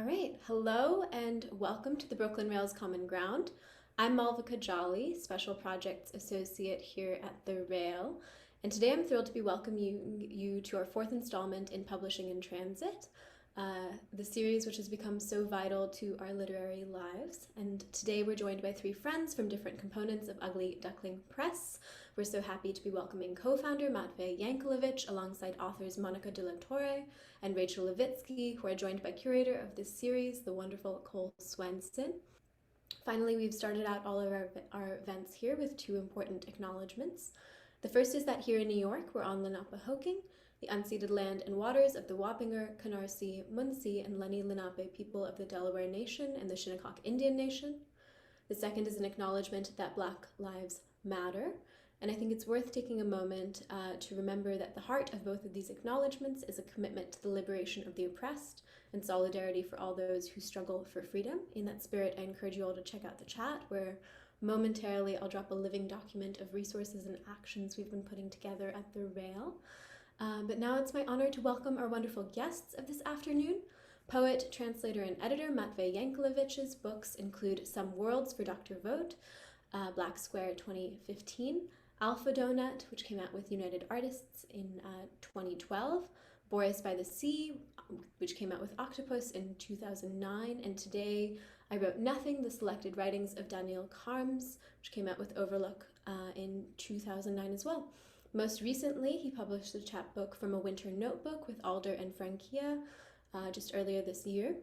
All right, hello and welcome to the Brooklyn Rails Common Ground. I'm Malvika Jolly, Special Projects Associate here at the Rail, and today I'm thrilled to be welcoming you to our fourth installment in Publishing in Transit, the series which has become so vital to our literary lives. And today we're joined by three friends from different components of Ugly Duckling Presse. We're so happy to be welcoming co-founder Matvei Yankelevich alongside authors Mónica de la Torre and Rachel Levitsky, who are joined by curator of this series, the wonderful Cole Swensen. Finally, we've started out all of our events here with two important acknowledgements. The first is that here in New York, we're on Lenape-Hoking, the unceded land and waters of the Wapinger, Canarsie, Munsee, and Lenni Lenape people of the Delaware Nation and the Shinnecock Indian Nation. The second is an acknowledgement that Black Lives Matter. And I think it's worth taking a moment to remember that the heart of both of these acknowledgements is a commitment to the liberation of the oppressed and solidarity for all those who struggle for freedom. In that spirit, I encourage you all to check out the chat, where momentarily I'll drop a living document of resources and actions we've been putting together at the Rail. But now it's my honor to welcome our wonderful guests of this afternoon. Poet, translator, and editor Matvei Yankelevich's books include Some Worlds for Dr. Vogt, Black Square 2015, Alpha Donut, which came out with United Artists in 2012, Boris by the Sea, which came out with Octopus in 2009, and today I Wrote Nothing, the selected writings of Daniel Karms, which came out with Overlook in 2009 as well. Most recently, he published a chapbook from a winter notebook with Alder and Frankia just earlier this year.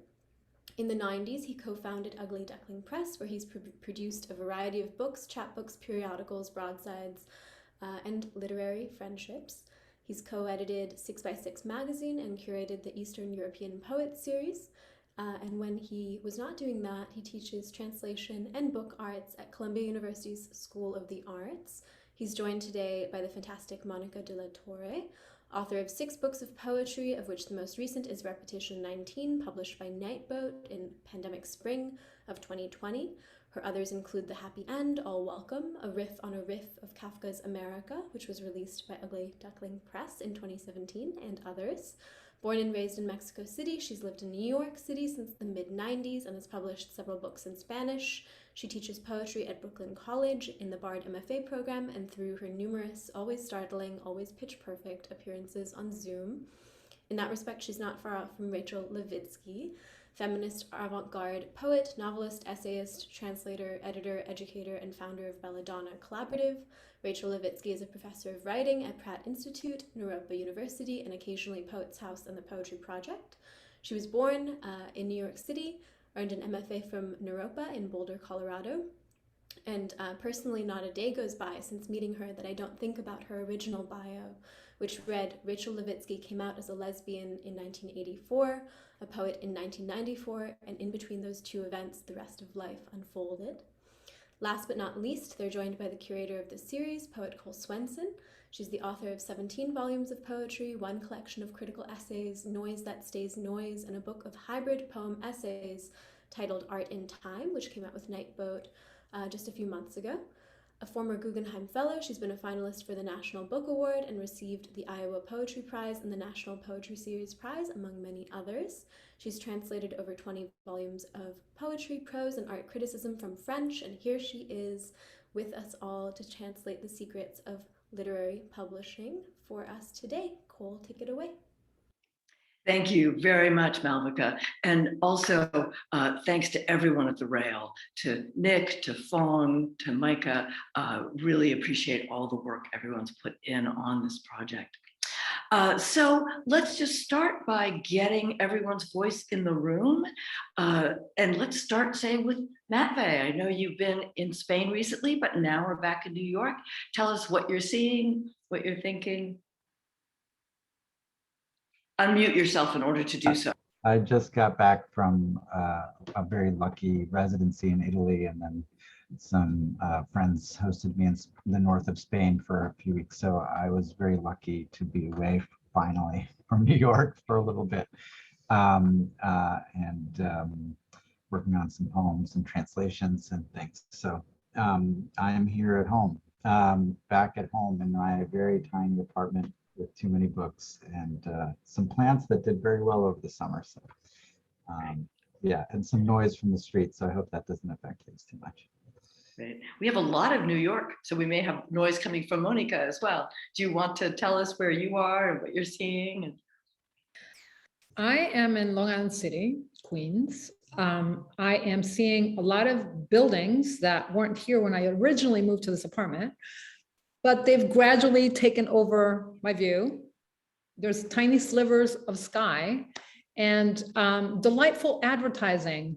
In the 90s, he co-founded Ugly Duckling Presse, where he's produced a variety of books, chapbooks, periodicals, broadsides, and literary friendships. He's co-edited 6x6 magazine and curated the Eastern European Poets series. And when he was not doing that, he teaches translation and book arts at Columbia University's School of the Arts. He's joined today by the fantastic Mónica de la Torre, author of 6 books of poetry, of which the most recent is Repetition 19, published by Nightboat in pandemic spring of 2020. Her others include The Happy End, All Welcome, a riff on a riff of Kafka's America, which was released by Ugly Duckling Presse in 2017, and others. Born and raised in Mexico City, she's lived in New York City since the mid-90s and has published several books in Spanish. She teaches poetry at Brooklyn College in the Bard MFA program and through her numerous, always startling, always pitch-perfect appearances on Zoom. In that respect, she's not far off from Rachel Levitsky, feminist avant-garde poet, novelist, essayist, translator, editor, educator, and founder of Belladonna Collaborative. Rachel Levitsky is a professor of writing at Pratt Institute, Naropa University, and occasionally Poets House and the Poetry Project. She was born in New York City, earned an MFA from Naropa in Boulder, Colorado, and personally not a day goes by since meeting her that I don't think about her original bio, which read, Rachel Levitsky came out as a lesbian in 1984, a poet in 1994, and in between those two events, the rest of life unfolded. Last but not least, they're joined by the curator of this series, poet Cole Swensen. She's the author of 17 volumes of poetry, 1 collection of critical essays, Noise That Stays Noise, and a book of hybrid poem essays titled Art in Time, which came out with Nightboat just a few months ago. A former Guggenheim Fellow, she's been a finalist for the National Book Award and received the Iowa Poetry Prize and the National Poetry Series Prize, among many others. She's translated over 20 volumes of poetry, prose, and art criticism from French, and here she is with us all to translate the secrets of literary publishing for us today. Cole, take it away. Thank you very much, Malvika. And also thanks to everyone at the Rail, to Nick, to Fong, to Micah. Really appreciate all the work everyone's put in on this project. So let's just start by getting everyone's voice in the room. And let's start, say, with Matvei. I know you've been in Spain recently, but now we're back in New York. Tell us what you're seeing, what you're thinking. Unmute yourself in order to do so. I just got back from a very lucky residency in Italy, and then some friends hosted me in the north of Spain for a few weeks. So I was very lucky to be away finally from New York for a little bit, and working on some poems and translations and things. So I am here at home, back at home in my very tiny apartment with too many books and some plants that did very well over the summer. So yeah, and some noise from the street. So I hope that doesn't affect things too much. Great. We have a lot of New York, so we may have noise coming from Mónica as well. Do you want to tell us where you are and what you're seeing? I am in Long Island City, Queens. I am seeing a lot of buildings that weren't here when I originally moved to this apartment, but they've gradually taken over my view. There's tiny slivers of sky and delightful advertising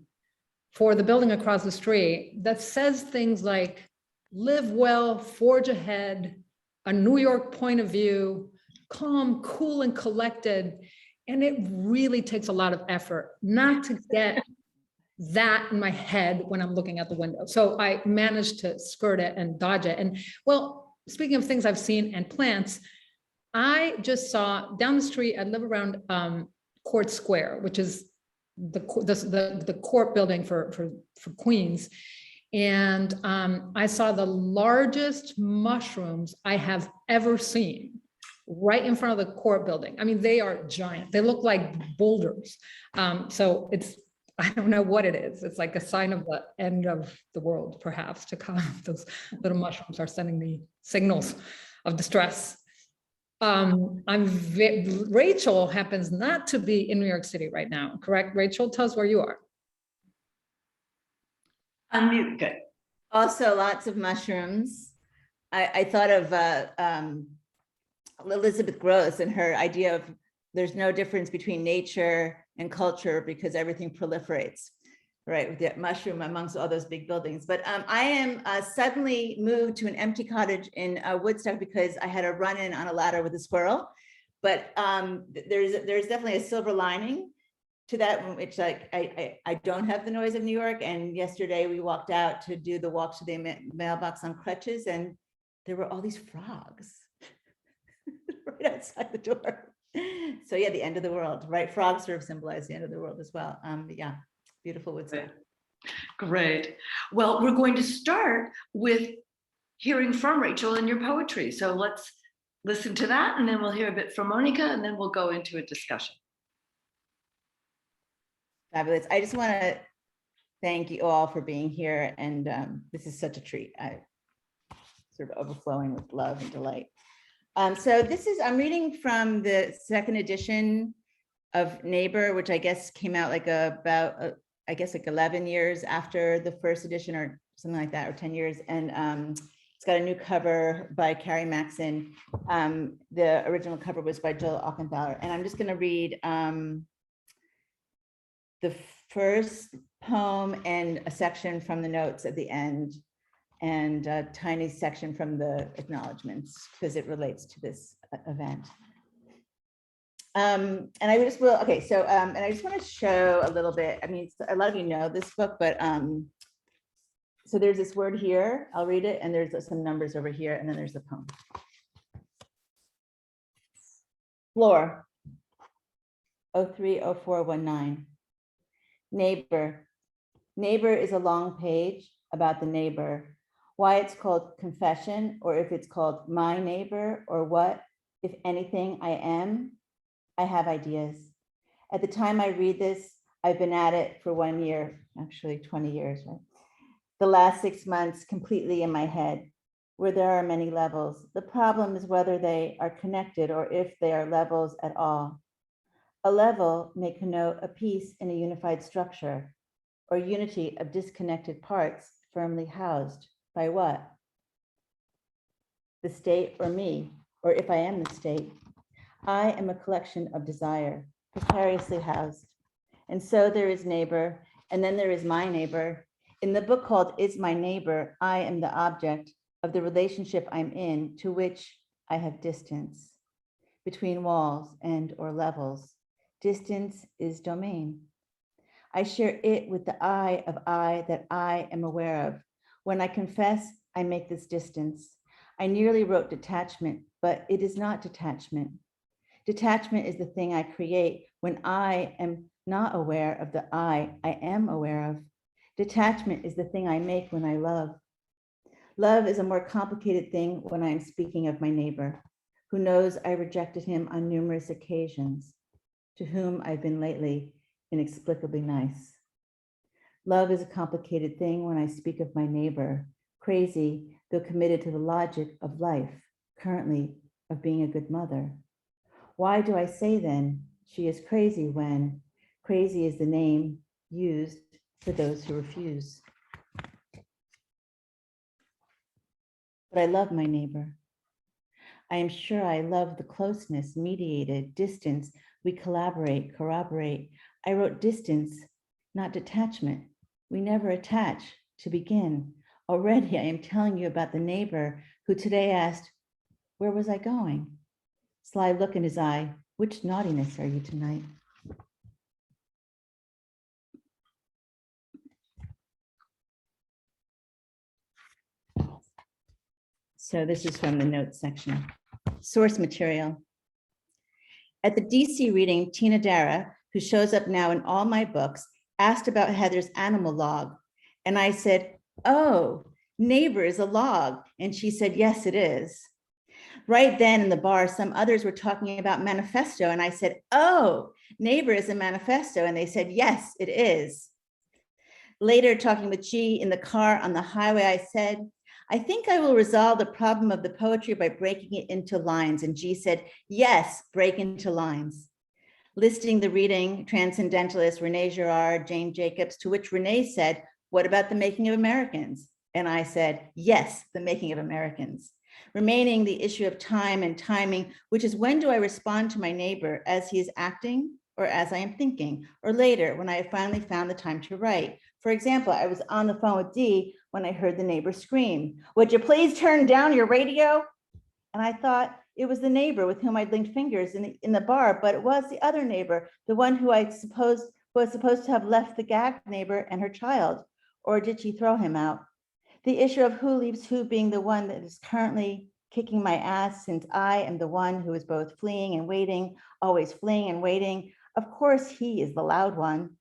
for the building across the street that says things like, live well, forge ahead, a New York point of view, calm, cool, and collected. And it really takes a lot of effort not to get that in my head when I'm looking out the window. So I managed to skirt it and dodge it. And well, speaking of things I've seen and plants, I just saw down the street, I live around Court Square, which is the court building for Queens. And I saw the largest mushrooms I have ever seen right in front of the court building. I mean, they are giant. They look like boulders. So it's, I don't know what it is. It's like a sign of the end of the world, perhaps, to come. Those little mushrooms are sending me signals of distress. Rachel happens not to be in New York City right now, correct? Rachel, tell us where you are. Unmute, good. Also, lots of mushrooms. I thought of Elizabeth Gross and her idea of there's no difference between nature and culture because everything proliferates, right? With the mushroom amongst all those big buildings. But I am suddenly moved to an empty cottage in Woodstock because I had a run-in on a ladder with a squirrel. But there's definitely a silver lining to that, which like I don't have the noise of New York. And yesterday we walked out to do the walk to the mailbox on crutches, and there were all these frogs right outside the door. So yeah, the end of the world, right? Frogs sort of symbolize the end of the world as well. Yeah, beautiful Woodstock. Great. Well, we're going to start with hearing from Rachel and your poetry. So let's listen to that, and then we'll hear a bit from Mónica, and then we'll go into a discussion. Fabulous. I just want to thank you all for being here, and this is such a treat. I sort of overflowing with love and delight. So this is, I'm reading from the second edition of Neighbor, which I guess came out like about, I guess like 11 years after the first edition or something like that, or 10 years. And it's got a new cover by Carrie Maxon. The original cover was by Jill Auchenthaler. And I'm just gonna read the first poem and a section from the notes at the end, and a tiny section from the acknowledgements because it relates to this event. And I just will, okay, so, and I just want to show a little bit, I mean, a lot of you know this book, but so there's this word here, I'll read it, and there's some numbers over here, and then there's the poem. Floor, 030419. Neighbor. Neighbor is a long page about the neighbor. Why it's called confession, or if it's called my neighbor, or what, if anything, I am, I have ideas. At the time I read this, I've been at it for 1 year, actually 20 years, right? The last 6 months completely in my head, where there are many levels. The problem is whether they are connected or if they are levels at all. A level may connote a piece in a unified structure, or unity of disconnected parts firmly housed. By what? The state or me, or if I am the state. I am a collection of desire, precariously housed. And so there is neighbor, and then there is my neighbor. In the book called Is My Neighbor, I am the object of the relationship I'm in, to which I have distance between walls and or levels. Distance is domain. I share it with the I of I that I am aware of. When I confess, I make this distance. I nearly wrote detachment, but it is not detachment. Detachment is the thing I create when I am not aware of the I am aware of. Detachment is the thing I make when I love. Love is a more complicated thing when I am speaking of my neighbor, who knows I rejected him on numerous occasions, to whom I've been lately inexplicably nice. Love is a complicated thing when I speak of my neighbor, crazy, though committed to the logic of life, currently of being a good mother. Why do I say then she is crazy when crazy is the name used for those who refuse? But I love my neighbor. I am sure I love the closeness, mediated, distance. We collaborate, corroborate. I wrote distance, not detachment. We never attach to begin. Already I am telling you about the neighbor who today asked, where was I going? Sly look in his eye. Which naughtiness are you tonight? So this is from the notes section. Source material. At the DC reading, Tina Dara, who shows up now in all my books, asked about Heather's animal log. And I said, oh, neighbor is a log. And she said, yes, it is. Right then in the bar, some others were talking about manifesto. And I said, oh, neighbor is a manifesto. And they said, yes, it is. Later, talking with G in the car on the highway, I said, I think I will resolve the problem of the poetry by breaking it into lines. And G said, yes, break into lines. Listing the reading, Transcendentalists, Renee Girard, Jane Jacobs, to which Renee said, what about the making of Americans? And I said, yes, the making of Americans. Remaining the issue of time and timing, which is when do I respond to my neighbor as he is acting or as I am thinking, or later when I have finally found the time to write. For example, I was on the phone with Dee when I heard the neighbor scream, would you please turn down your radio? And I thought it was the neighbor with whom I'd linked fingers in the bar, but it was the other neighbor, the one who I supposed was supposed to have left the gagged neighbor and her child, or did she throw him out? The issue of who leaves who being the one that is currently kicking my ass, since I am the one who is both fleeing and waiting, always fleeing and waiting. Of course, he is the loud one,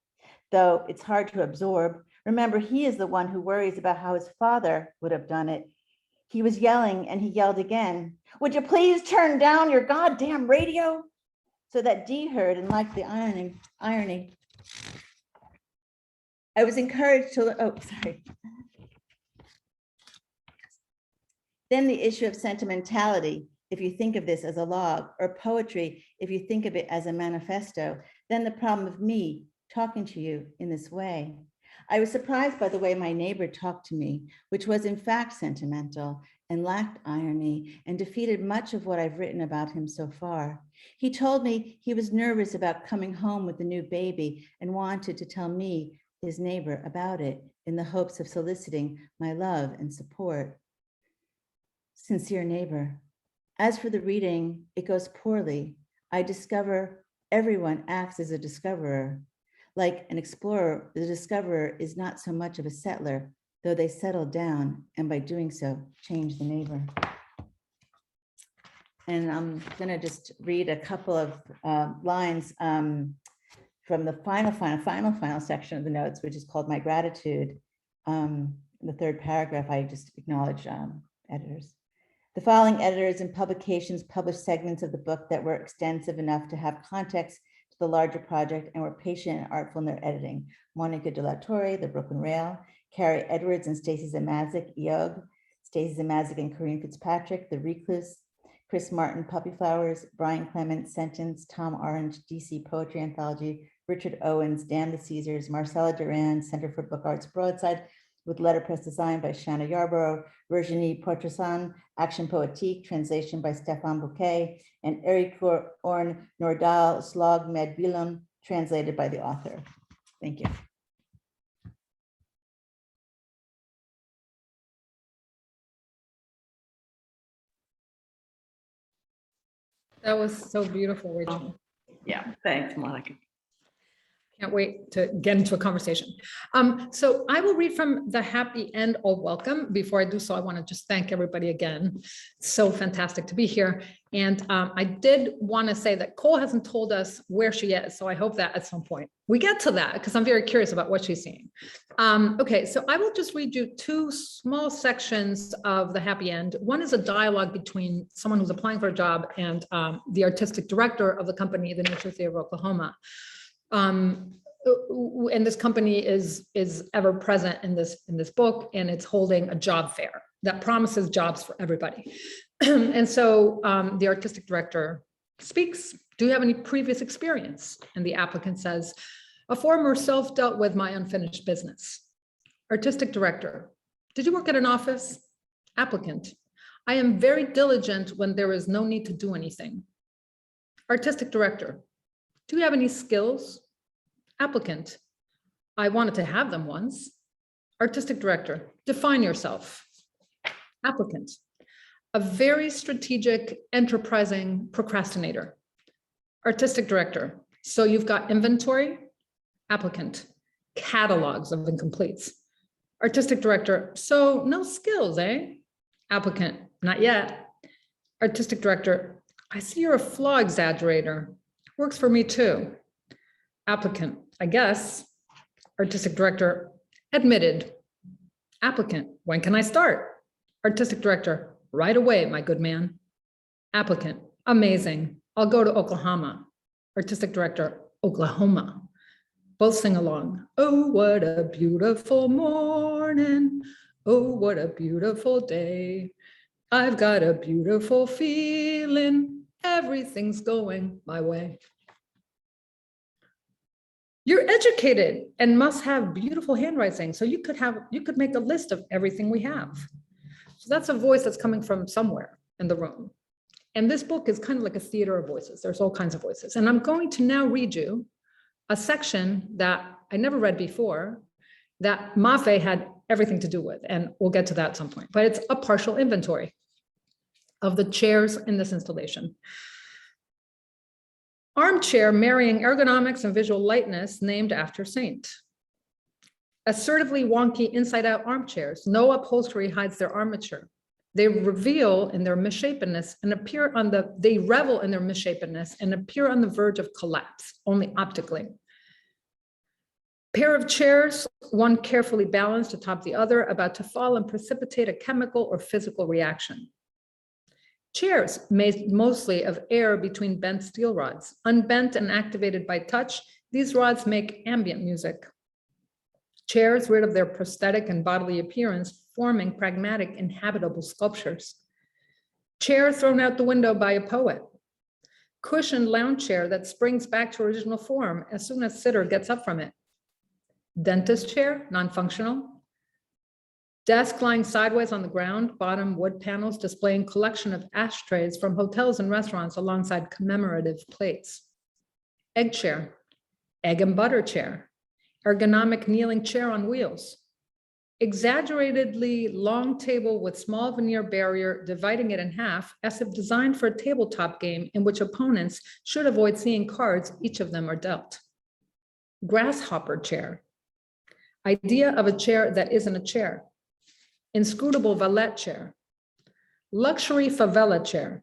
though it's hard to absorb. Remember, he is the one who worries about how his father would have done it. He was yelling and he yelled again, would you please turn down your goddamn radio? So that Dee heard and liked the irony. I was encouraged to, oh, sorry. Then the issue of sentimentality, if you think of this as a log, or poetry, if you think of it as a manifesto, then the problem of me talking to you in this way. I was surprised by the way my neighbor talked to me, which was in fact sentimental and lacked irony and defeated much of what I've written about him so far. He told me he was nervous about coming home with the new baby and wanted to tell me, his neighbor, about it in the hopes of soliciting my love and support. Sincere neighbor. As for the reading, it goes poorly. I discover everyone acts as a discoverer. Like an explorer, the discoverer is not so much of a settler, though they settle down and by doing so, change the neighbor. And I'm gonna just read a couple of lines from the final section of the notes, which is called My Gratitude. The third paragraph, I just acknowledge editors. The following editors and publications published segments of the book that were extensive enough to have context to the larger project and were patient and artful in their editing. Mónica de la Torre, The Brooklyn Rail, Carrie Edwards and Stacey Zamazik, Yog, Stacey Zamazik and Corinne Fitzpatrick, The Recluse, Chris Martin, Puppy Flowers, Brian Clement, Sentence, Tom Orange, DC Poetry Anthology, Richard Owens, Damn the Caesars, Marcella Duran, Center for Book Arts Broadside, with letterpress design by Shanna Yarborough, Virginie Poitresson, Action Poétique, translation by Stéphane Bouquet, and Erik Orn Nordahl Slag med Billum, translated by the author. Thank you. That was so beautiful, Rachel. Yeah, thanks, Mónica. Can't wait to get into a conversation. So I will read from The Happy End of Welcome. Before I do so, I want to just thank everybody again. It's so fantastic to be here. And I did want to say that Cole hasn't told us where she is. So I hope that at some point we get to that, because I'm very curious about what she's seeing. Okay, so I will just read you two small sections of The Happy End. One is a dialogue between someone who's applying for a job and the artistic director of the company, the Nature Theater of Oklahoma. and this company is ever present in this book, and it's holding a job fair that promises jobs for everybody. And so the artistic director speaks, do you have any previous experience? And the applicant says, a former self dealt with my unfinished business. Artistic director, did you work at an office? Applicant, I am very diligent when there is no need to do anything. Artistic director, do you have any skills? Applicant, I wanted to have them once. Artistic director, define yourself. Applicant, a very strategic, enterprising procrastinator. Artistic director, so you've got inventory? Applicant, catalogs of incompletes. Artistic director, so no skills, eh? Applicant, not yet. Artistic director, I see you're a flaw exaggerator. Works for me too. Applicant, I guess. Artistic director, admitted. Applicant, when can I start? Artistic director, right away, my good man. Applicant, amazing. I'll go to Oklahoma. Artistic director, Oklahoma. Both sing along. Oh, what a beautiful morning. Oh, what a beautiful day. I've got a beautiful feeling. Everything's going my way. You're educated and must have beautiful handwriting. So you could make a list of everything we have. So that's a voice that's coming from somewhere in the room. And this book is kind of like a theater of voices. There's all kinds of voices. And I'm going to now read you a section that I never read before that Matvei had everything to do with. And we'll get to that at some point. But it's a partial inventory of the chairs in this installation. Armchair marrying ergonomics and visual lightness named after saint. Assertively wonky inside-out armchairs, no upholstery hides their armature. They revel in their misshapenness and appear on the verge of collapse, only optically. Pair of chairs, one carefully balanced atop the other, about to fall and precipitate a chemical or physical reaction. Chairs made mostly of air between bent steel rods. Unbent and activated by touch, these rods make ambient music. Chairs rid of their prosthetic and bodily appearance, forming pragmatic, inhabitable sculptures. Chair thrown out the window by a poet. Cushioned lounge chair that springs back to original form as soon as sitter gets up from it. Dentist chair, non-functional. Desk lying sideways on the ground, bottom wood panels displaying collection of ashtrays from hotels and restaurants alongside commemorative plates. Egg chair, egg and butter chair, ergonomic kneeling chair on wheels. Exaggeratedly long table with small veneer barrier dividing it in half, as if designed for a tabletop game in which opponents should avoid seeing cards each of them are dealt. Grasshopper chair, idea of a chair that isn't a chair. Inscrutable valet chair. Luxury favela chair.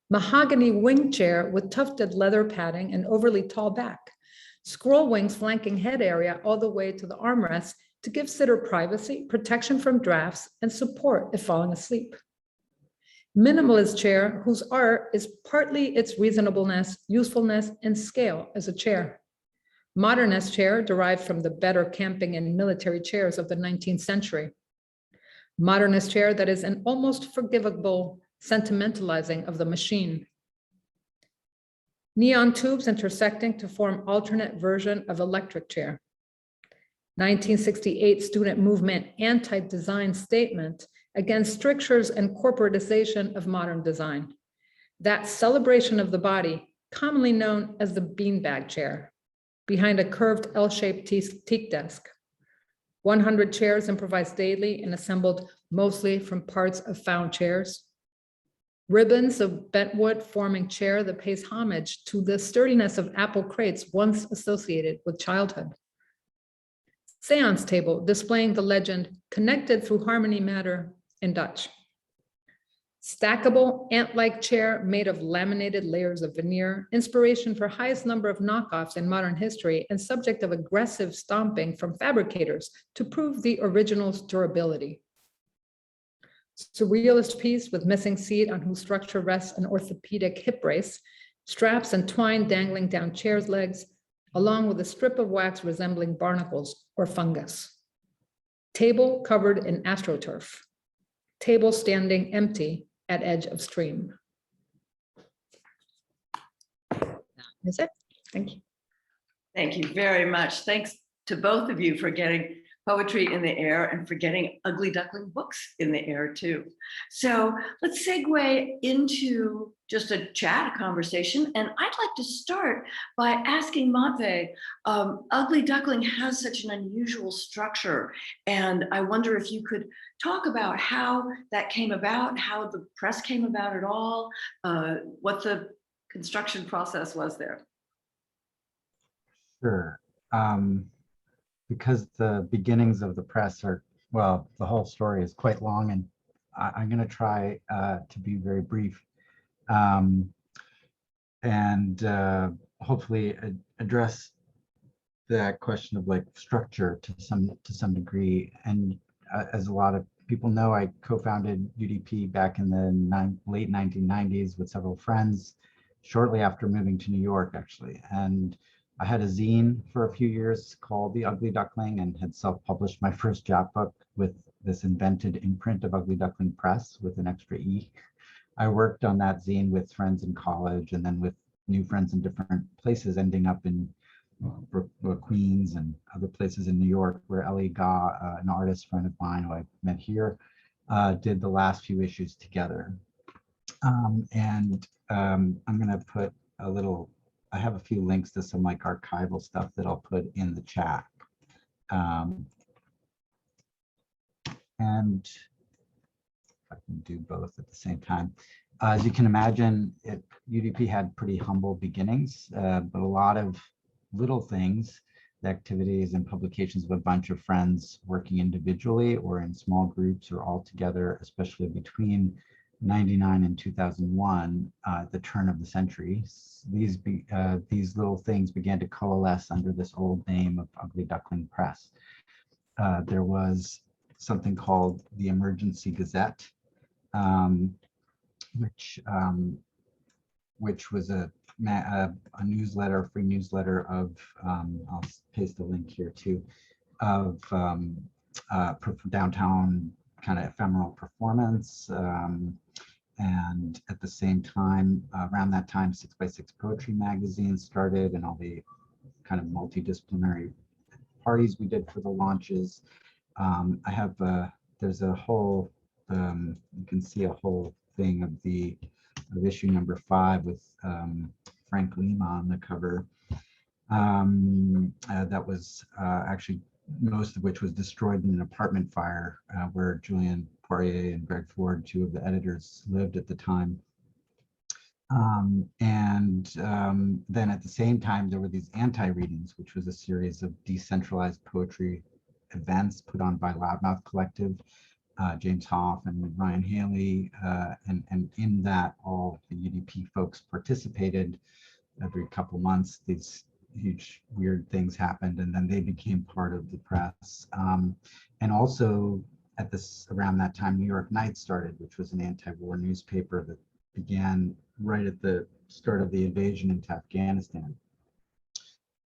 Mahogany wing chair with tufted leather padding and overly tall back. Scroll wings flanking head area all the way to the armrest to give sitter privacy, protection from drafts, and support if falling asleep. Minimalist chair, whose art is partly its reasonableness, usefulness, and scale as a chair. Modernist chair, derived from the better camping and military chairs of the 19th century. Modernist chair that is an almost forgivable sentimentalizing of the machine. Neon tubes intersecting to form alternate version of electric chair. 1968 student movement anti-design statement against strictures and corporatization of modern design. That celebration of the body, commonly known as the beanbag chair, behind a curved L-shaped teak desk. 100 chairs improvised daily and assembled mostly from parts of found chairs. Ribbons of bentwood forming chair that pays homage to the sturdiness of apple crates once associated with childhood. Seance table displaying the legend connected through harmony matter in Dutch. Stackable ant-like chair made of laminated layers of veneer, inspiration for highest number of knockoffs in modern history and subject of aggressive stomping from fabricators to prove the original's durability. Surrealist piece with missing seat on whose structure rests an orthopedic hip brace, straps and twine dangling down chair's legs, along with a strip of wax resembling barnacles or fungus. Table covered in astroturf. Table standing empty at edge of stream. That's it. Thank you. Thank you very much. Thanks to both of you for getting poetry in the air and for getting Ugly Duckling books in the air too. So let's segue into just a chat, a conversation. And I'd like to start by asking Matvei, Ugly Duckling has such an unusual structure. And I wonder if you could talk about how that came about, how the press came about at all, what the construction process was there. Sure. Because the beginnings of the press are, well, the whole story is quite long, and I'm going to try to be very brief and hopefully address that question of like structure to some degree. And as a lot of people know, I co-founded UDP back in the late 1990s with several friends, shortly after moving to New York, actually. And I had a zine for a few years called The Ugly Duckling and had self-published my first chapbook with this invented imprint of Ugly Duckling Presse with an extra E. I worked on that zine with friends in college and then with new friends in different places, ending up in Queens and other places in New York, where Ellie Gaw, an artist friend of mine who I met here, did the last few issues together. I'm gonna put a little, I have a few links to some like archival stuff that I'll put in the chat. And I can do both at the same time. As you can imagine, UDP had pretty humble beginnings, but a lot of little things, the activities and publications of a bunch of friends working individually or in small groups or all together, especially between 99 and 2001, at the turn of the century. These little things began to coalesce under this old name of Ugly Duckling Presse. There was something called the Emergency Gazette, which was a newsletter, free newsletter of, I'll paste the link here too, of downtown kind of ephemeral performance. And at the same time, around that time, 6x6 Poetry magazine started and all the kind of multidisciplinary parties we did for the launches. I have, there's a whole, you can see a whole thing of issue number 5 with Frank Lima on the cover. That was actually, most of which was destroyed in an apartment fire where Julian Poirier and Greg Ford, 2 of the editors, lived at the time. Then at the same time, there were these anti-readings, which was a series of decentralized poetry events put on by Loudmouth Collective, James Hoff and Ryan Haley, and in that all the UDP folks participated. Every couple months, these huge weird things happened, and then they became part of the press. And also at around that time, New York Night started, which was an anti-war newspaper that began right at the start of the invasion into Afghanistan.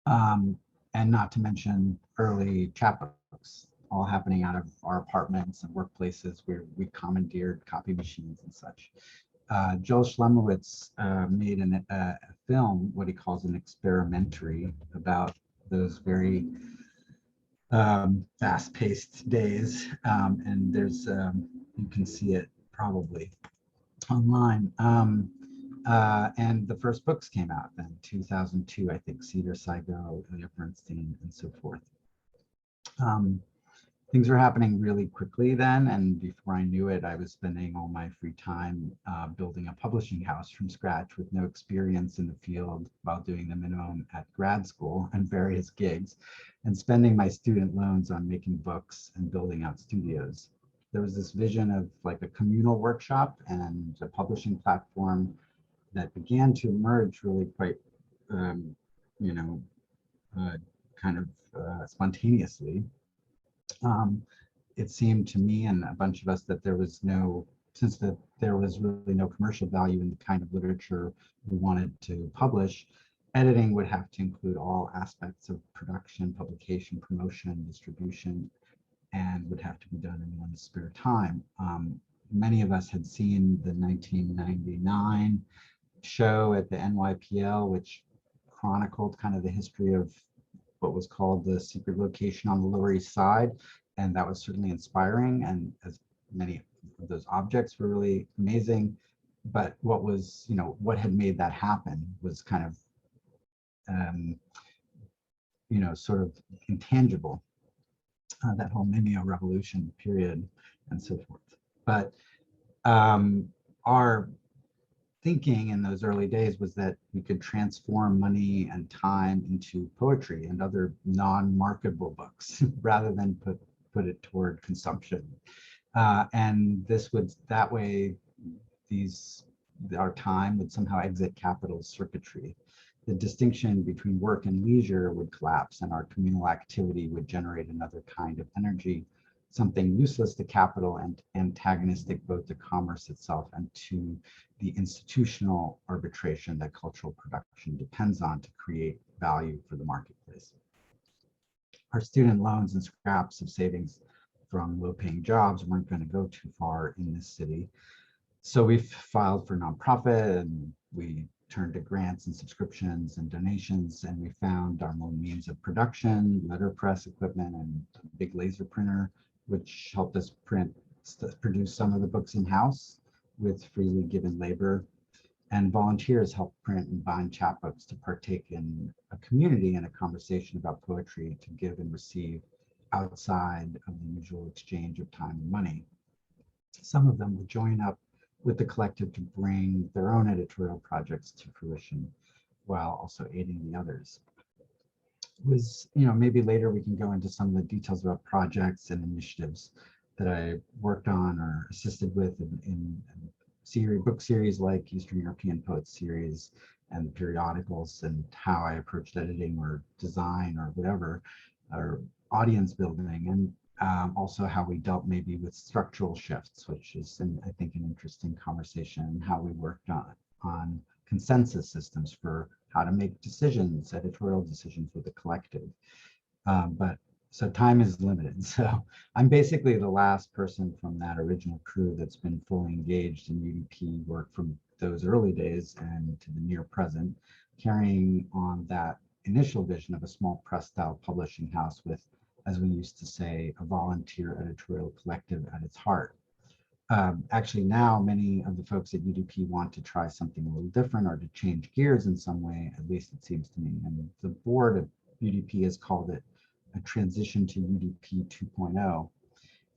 And not to mention early chapbooks, all happening out of our apartments and workplaces where we commandeered copy machines and such. Joel Schlemowitz made a film, what he calls an experimentary, about those very fast-paced days. And there's, you can see it probably online. And the first books came out then, 2002, I think, Cedar Saigo, Ilya Bernstein, and so forth. Things were happening really quickly then, and before I knew it, I was spending all my free time building a publishing house from scratch with no experience in the field while doing the minimum at grad school and various gigs, and spending my student loans on making books and building out studios. There was this vision of like a communal workshop and a publishing platform that began to emerge really quite, kind of spontaneously. It seemed to me and a bunch of us that there was there was really no commercial value in the kind of literature we wanted to publish, editing would have to include all aspects of production, publication, promotion, distribution, and would have to be done in one's spare time. Many of us had seen the 1999 show at the NYPL, which chronicled kind of the history of what was called the secret location on the Lower East Side. And that was certainly inspiring. And as many of those objects were really amazing. But what was, what had made that happen was kind of, sort of intangible, that whole Mimeo revolution period and so forth. But our thinking in those early days was that we could transform money and time into poetry and other non-marketable books rather than put it toward consumption. And that way, our time would somehow exit capital's circuitry. The distinction between work and leisure would collapse, and our communal activity would generate another kind of energy, something useless to capital and antagonistic both to commerce itself and to the institutional arbitration that cultural production depends on to create value for the marketplace. Our student loans and scraps of savings from low-paying jobs weren't going to go too far in this city. So we filed for nonprofit, and we turned to grants and subscriptions and donations, and we found our own means of production, letterpress equipment, and a big laser printer, which helped us produce some of the books in-house with freely given labor. And volunteers helped print and bind chapbooks to partake in a community and a conversation about poetry to give and receive outside of the usual exchange of time and money. Some of them would join up with the collective to bring their own editorial projects to fruition while also aiding the others. It was, maybe later we can go into some of the details about projects and initiatives that I worked on or assisted with in book series like Eastern European Poets series and periodicals, and how I approached editing or design or whatever, or audience building, and also how we dealt maybe with structural shifts, which is, I think, an interesting conversation, and how we worked on consensus systems for how to make decisions, editorial decisions with a collective. So time is limited. So I'm basically the last person from that original crew that's been fully engaged in UDP work from those early days and to the near present, carrying on that initial vision of a small press style publishing house with, as we used to say, a volunteer editorial collective at its heart. Actually, now many of the folks at UDP want to try something a little different or to change gears in some way, at least it seems to me. And the board of UDP has called it a transition to UDP 2.0.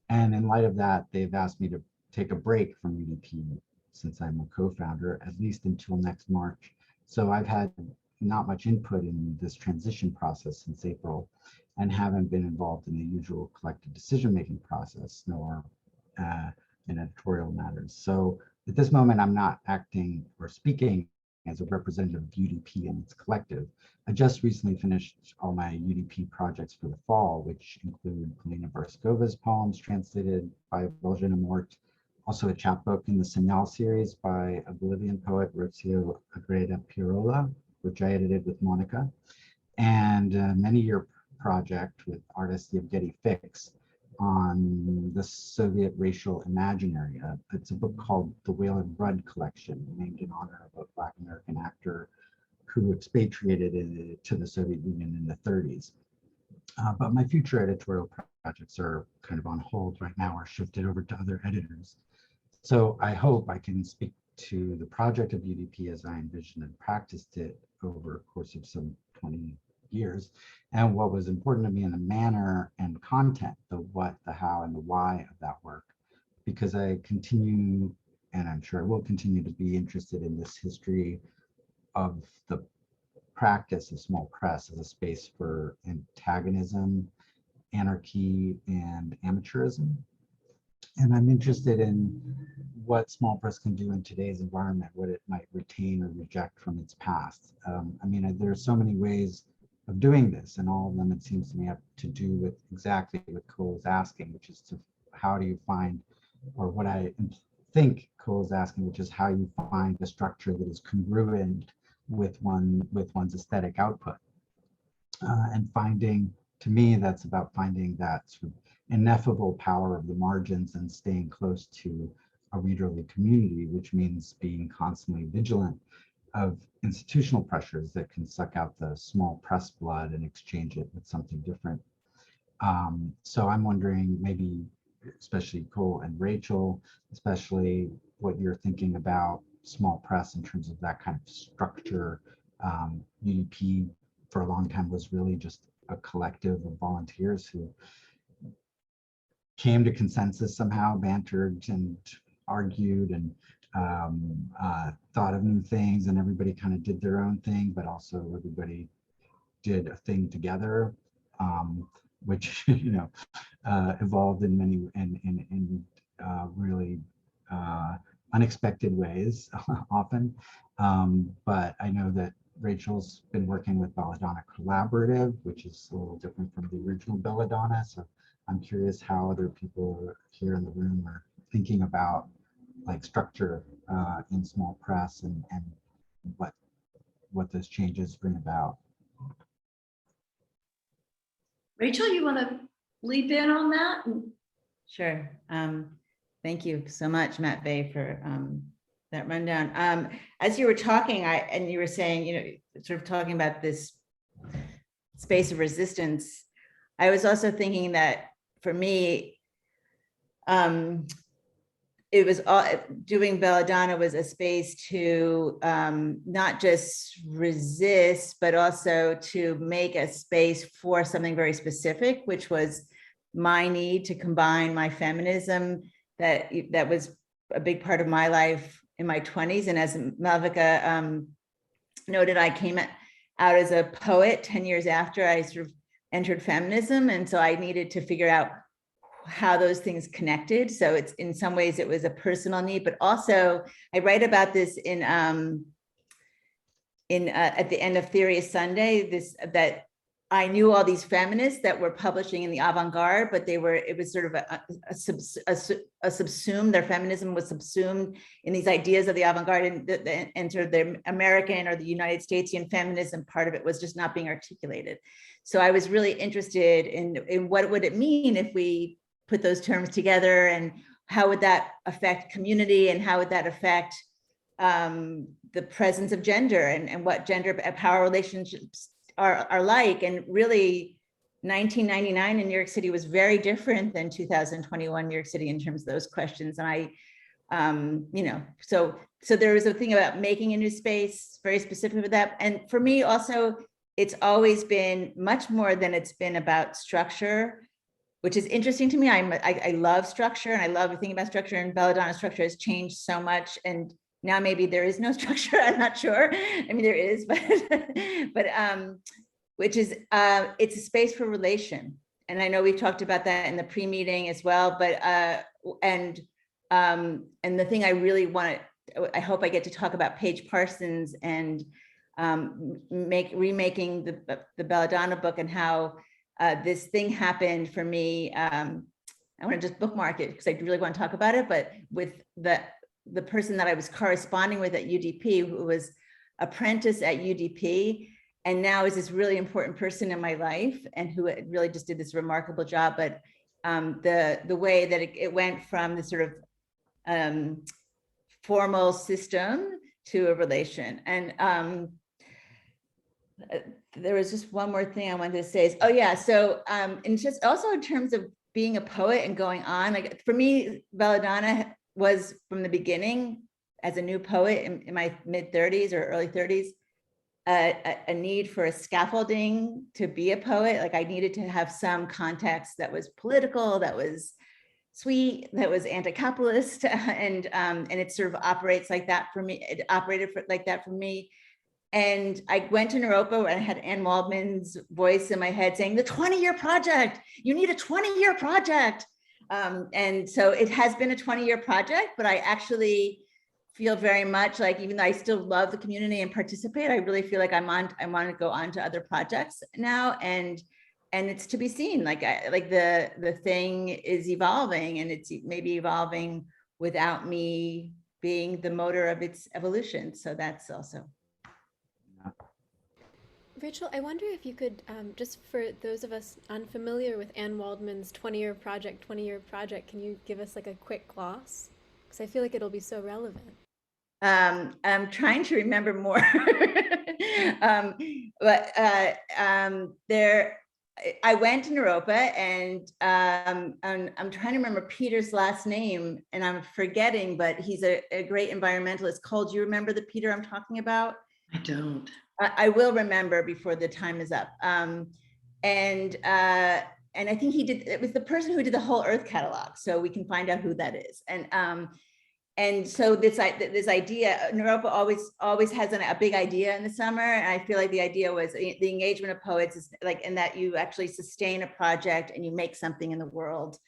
And in light of that, they've asked me to take a break from UDP since I'm a co-founder, at least until next March. So I've had not much input in this transition process since April, and haven't been involved in the usual collective decision-making process, nor in editorial matters. So at this moment, I'm not acting or speaking as a representative of UDP and its collective. I just recently finished all my UDP projects for the fall, which include Polina Barskova's poems translated by Belgian Mort, also a chapbook in the Señal series by a Bolivian poet, Rocio Agreda Pirola, which I edited with Mónica, and a many-year project with artist Yevgeny Fix on the Soviet racial imaginary. It's a book called The Whalen Rudd Collection, named in honor of a Black American actor who expatriated to the Soviet Union in the 30s. But my future editorial projects are kind of on hold right now, or shifted over to other editors. So I hope I can speak to the project of UDP as I envisioned and practiced it over a course of some 20 years, and what was important to me in the manner and content, the what, the how, and the why of that work, because I continue, and I'm sure I will continue to be interested in this history of the practice of small press as a space for antagonism, anarchy, and amateurism. And I'm interested in what small press can do in today's environment, what it might retain or reject from its past. There are so many ways of doing this, and all of them, it seems to me, have to do with exactly what Cole is asking, which is how do you find, or what I think Cole is asking, which is how you find a structure that is congruent with one's aesthetic output. And finding, to me, that's about finding that sort of ineffable power of the margins and staying close to a readerly community, which means being constantly vigilant of institutional pressures that can suck out the small press blood and exchange it with something different. So I'm wondering, maybe, especially Cole and Rachel, especially what you're thinking about small press in terms of that kind of structure. UDP for a long time was really just a collective of volunteers who came to consensus somehow, bantered and argued and thought of new things, and everybody kind of did their own thing, but also everybody did a thing together, which evolved in many in really unexpected ways often. But I know that Rachel's been working with Belladonna Collaborative, which is a little different from the original Belladonna. So I'm curious how other people here in the room are thinking about like structure in small press and what those changes bring about. Rachel, you want to leap in on that? Sure. Thank you so much, Matvei, for that rundown. As you were talking, and you were saying, sort of talking about this space of resistance, I was also thinking that for me, it was doing Belladonna was a space to not just resist, but also to make a space for something very specific, which was my need to combine my feminism that was a big part of my life in my 20s. And as Malvika noted, I came out as a poet 10 years after I sort of entered feminism. And so I needed to figure out how those things connected. So it's, in some ways it was a personal need, but also I write about this in at the end of Theory of Sunday, that I knew all these feminists that were publishing in the avant-garde, but it was sort of a subsumed, their feminism was subsumed in these ideas of the avant-garde, and sort of the American or the United Statesian feminism part of it was just not being articulated. So I was really interested in what would it mean if we put those terms together, and how would that affect community, and how would that affect the presence of gender, and what gender power relationships are like. And really 1999 in New York City was very different than 2021 New York City in terms of those questions. And so there was a thing about making a new space very specific with that. And for me also, it's always been much more than it's been about structure, which is interesting to me. I love structure, and I love thinking about structure, and Belladonna structure has changed so much. And now maybe there is no structure, I'm not sure. I mean, there is, but which is, it's a space for relation. And I know we've talked about that in the pre-meeting as well, but, and the thing I really want to, I hope I get to talk about Paige Parsons and remaking the Belladonna book, and how this thing happened for me. I want to just bookmark it because I really want to talk about it, but with the person that I was corresponding with at UDP, who was apprentice at UDP, and now is this really important person in my life, and who really just did this remarkable job. But the way that it went from the sort of formal system to a relation. And there was just one more thing I wanted to say is, oh yeah, so and just also in terms of being a poet and going on, like for me, Belladonna was from the beginning, as a new poet in my mid-30s or early 30s, a need for a scaffolding to be a poet. Like I needed to have some context that was political, that was sweet, that was anti-capitalist, and it sort of operates like that for me. It operated like that for me. And I went to Naropa, where I had Anne Waldman's voice in my head saying, the 20-year project, you need a 20-year project. And so it has been a 20-year project, but I actually feel very much like, even though I still love the community and participate, I really feel like I want to go on to other projects now. And it's to be seen, like the thing is evolving, and it's maybe evolving without me being the motor of its evolution. So that's also. Rachel, I wonder if you could, just for those of us unfamiliar with Anne Waldman's 20-year project, can you give us like a quick gloss? Because I feel like it'll be so relevant. I'm trying to remember more. But I went to Naropa, and I'm trying to remember Peter's last name, and I'm forgetting, but he's a great environmentalist. Cole, do you remember the Peter I'm talking about? I don't. I will remember before the time is up. And I think it was the person who did the whole Earth catalog, so we can find out who that is. And so this idea, Naropa always has a big idea in the summer, and I feel like the idea was the engagement of poets is like in that you actually sustain a project and you make something in the world,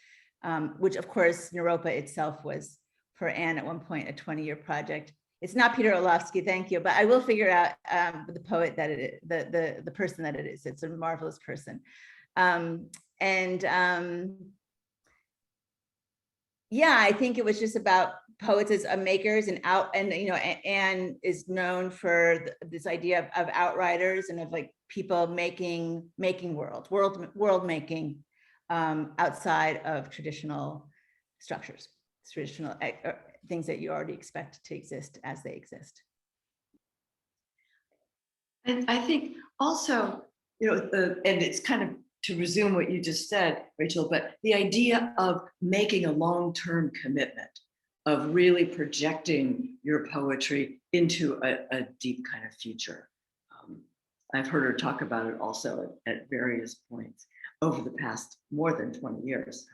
which of course Naropa itself was for Anne at one point a 20-year project. It's not Peter Orlovsky, thank you, but I will figure out the poet that it is, the person that it is. It's a marvelous person, yeah, I think it was just about poets as makers and Anne is known for this idea of outriders and of like people making world making outside of traditional structures, traditional things that you already expect to exist as they exist. And I think also, and it's kind of to resume what you just said, Rachel, but the idea of making a long-term commitment, of really projecting your poetry into a deep kind of future. I've heard her talk about it also at various points over the past more than 20 years.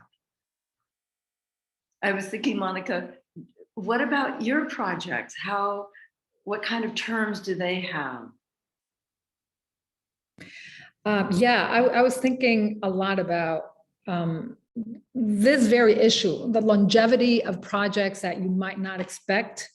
I was thinking, Mónica, what about your projects? What kind of terms do they have? Yeah, I was thinking a lot about this very issue, the longevity of projects that you might not expect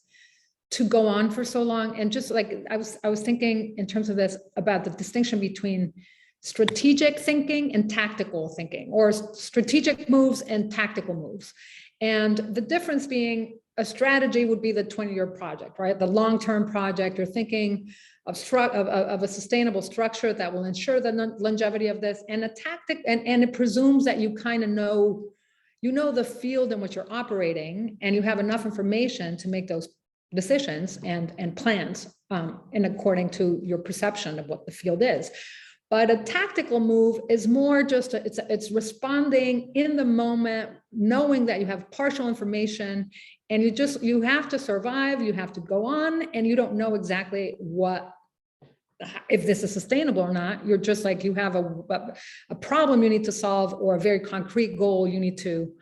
to go on for so long. And just like I was thinking in terms of this about the distinction between strategic thinking and tactical thinking, or strategic moves and tactical moves. And the difference being a strategy would be the 20-year project, right? The long-term project, you're thinking of a sustainable structure that will ensure the longevity of this, and a tactic, and it presumes that you kind of know the field in which you're operating, and you have enough information to make those decisions and plans in according to your perception of what the field is. But a tactical move is more just it's responding in the moment, knowing that you have partial information, and you have to survive, you have to go on, and you don't know exactly if this is sustainable or not. You're just like, you have a problem you need to solve, or a very concrete goal you need to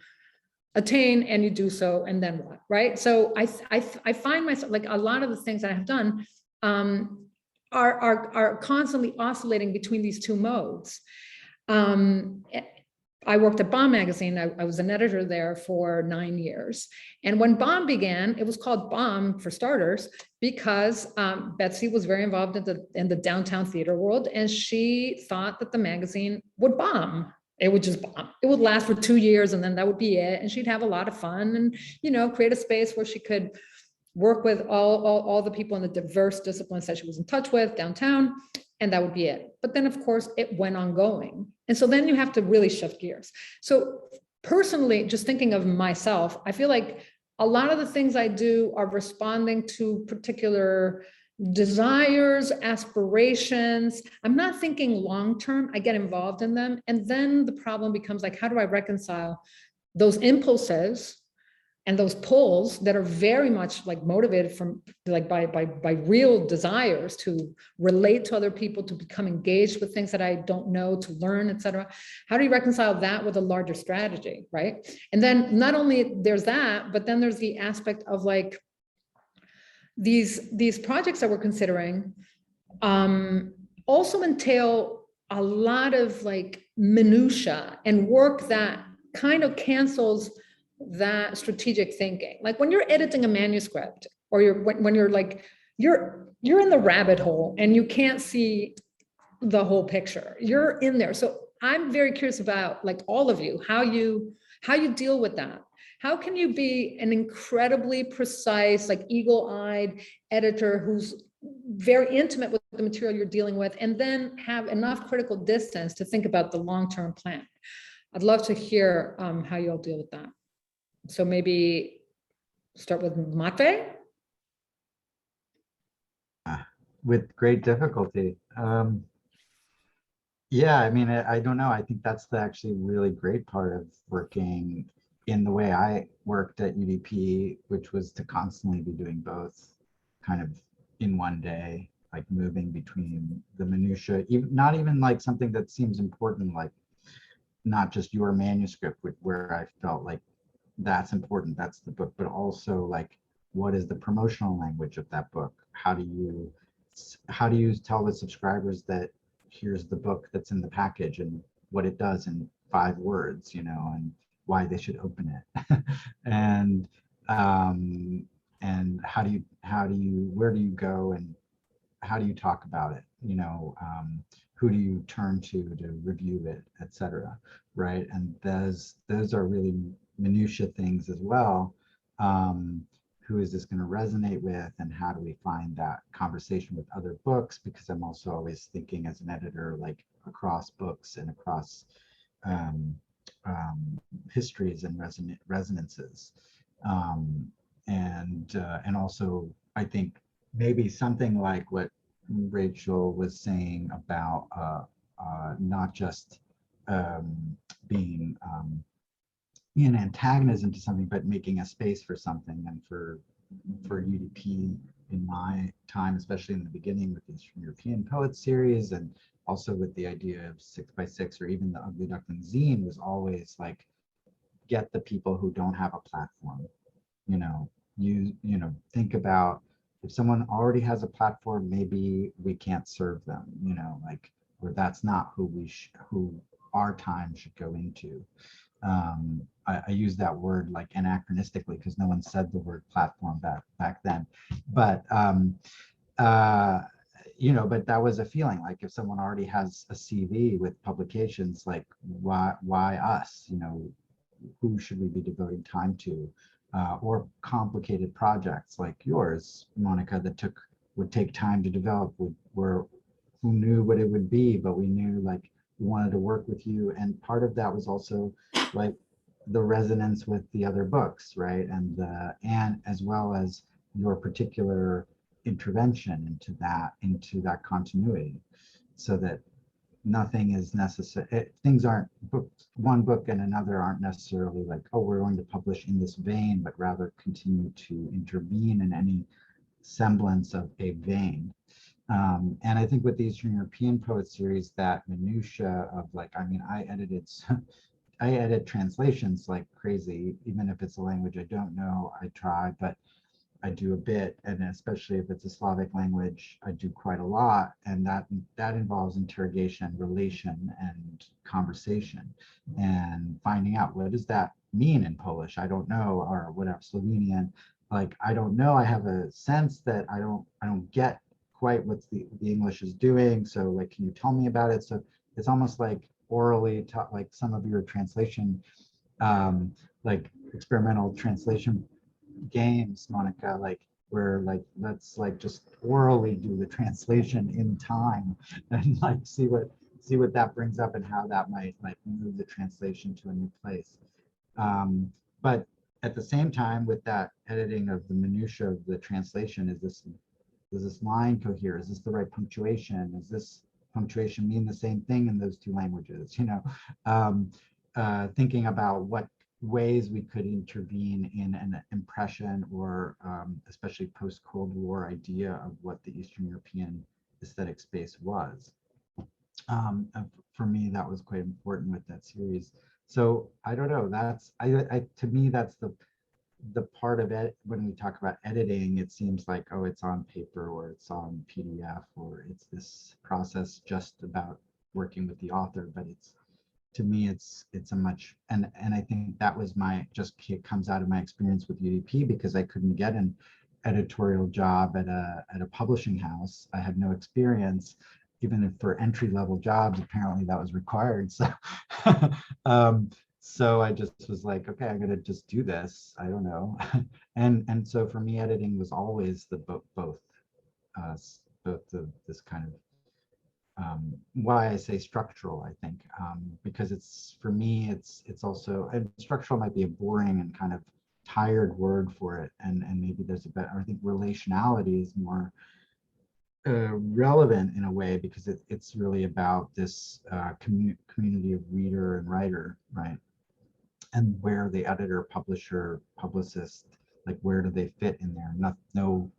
attain, and you do so, and then what, right? So I find myself, like, a lot of the things that I have done are constantly oscillating between these two modes. I worked at Bomb magazine. I was an editor there for 9 years. And when Bomb began, it was called Bomb for starters, because Betsy was very involved in the downtown theater world, and she thought that the magazine would bomb. It would just bomb. It would last for 2 years, and then that would be it. And she'd have a lot of fun and, create a space where she could work with all the people in the diverse disciplines that she was in touch with downtown, and that would be it. But then, of course, it went on going. And so then you have to really shift gears. So personally, just thinking of myself, I feel like a lot of the things I do are responding to particular desires, aspirations. I'm not thinking long-term. I get involved in them. And then the problem becomes like, how do I reconcile those impulses and those pulls that are very much like motivated from by real desires to relate to other people, to become engaged with things that I don't know, to learn, etc. How do you reconcile that with a larger strategy, right? And then not only there's that, but then there's the aspect of like these projects that we're considering also entail a lot of like minutia and work that kind of cancels that strategic thinking. Like when you're editing a manuscript, or when you're like, you're in the rabbit hole and you can't see the whole picture. You're in there. So I'm very curious about, like, all of you, how you deal with that. How can you be an incredibly precise, like eagle-eyed editor who's very intimate with the material you're dealing with, and then have enough critical distance to think about the long-term plan. I'd love to hear how you all deal with that. So maybe start with Matvei. With great difficulty. Yeah, I mean, I don't know. I think that's the actually really great part of working in the way I worked at UDP, which was to constantly be doing both kind of in one day, like moving between the minutia, even, not even like something that seems important, like not just your manuscript, where I felt like that's important, that's the book, but also like, what is the promotional language of that book? How do you tell the subscribers that here's the book that's in the package and what it does in 5 words, you know, and why they should open it. And how do you where do you go and how do you talk about it, you know, who do you turn to review it, etc. Right? And those are really minutia things as well. Who is this going to resonate with, and how do we find that conversation with other books? Because I'm also always thinking as an editor, like across books and across histories and resonances. And also, I think maybe something like what Rachel was saying about not just being in antagonism to something, but making a space for something. And for UDP in my time, especially in the beginning with the Eastern European Poets series, and also with the idea of 6x6 or even the Ugly Duckling zine, was always like, get the people who don't have a platform. You know, you know, think about if someone already has a platform, maybe we can't serve them, you know, like, or that's not who our time should go into. I use that word like anachronistically because no one said the word platform back then, but you know, but that was a feeling like if someone already has a CV with publications, like why us? You know, who should we be devoting time to? Or complicated projects like yours, Mónica, that would take time to develop, who knew what it would be, but we knew like we wanted to work with you. And part of that was also like the resonance with the other books, right? And as well as your particular intervention into that continuity, so that nothing is necessary. Things aren't one book and another aren't necessarily like, oh, we're going to publish in this vein, but rather continue to intervene in any semblance of a vein. And I think with the Eastern European Poets series, that minutia of like, I mean, I edit translations like crazy, even if it's a language I don't know, I try, but I do a bit, and especially if it's a Slavic language, I do quite a lot, and that involves interrogation, relation, and conversation, and finding out what does that mean in Polish. I don't know, or whatever, Slovenian, like I don't know. I have a sense that I don't get quite what the English is doing. So like, can you tell me about it? So it's almost like orally taught, like some of your translation, like experimental translation games, Mónica, like where like let's like just orally do the translation in time and like see what that brings up and how that might like move the translation to a new place. But at the same time, with that editing of the minutia of the translation, does this line cohere? Is this the right punctuation? Does this punctuation mean the same thing in those two languages? You know, thinking about what ways we could intervene in an impression or especially post-Cold War idea of what the Eastern European aesthetic space was. For me, that was quite important with that series. So I don't know, that's to me, that's the part of it when we talk about editing. It seems like, oh, it's on paper or it's on PDF or it's this process just about working with the author, but to me, it's a much, and I think that was it comes out of my experience with UDP, because I couldn't get an editorial job at a publishing house. I had no experience, even if for entry-level jobs, apparently that was required. So, so I just was like, okay, I'm gonna just do this. I don't know, and so for me, editing was always the both. this kind of why I say structural, I think, because it's, for me, it's also, and structural might be a boring and kind of tired word for it, and maybe there's a better, I think relationality is more relevant in a way, because it's really about this community of reader and writer, right? And where the editor, publisher, publicist, like where do they fit in there? No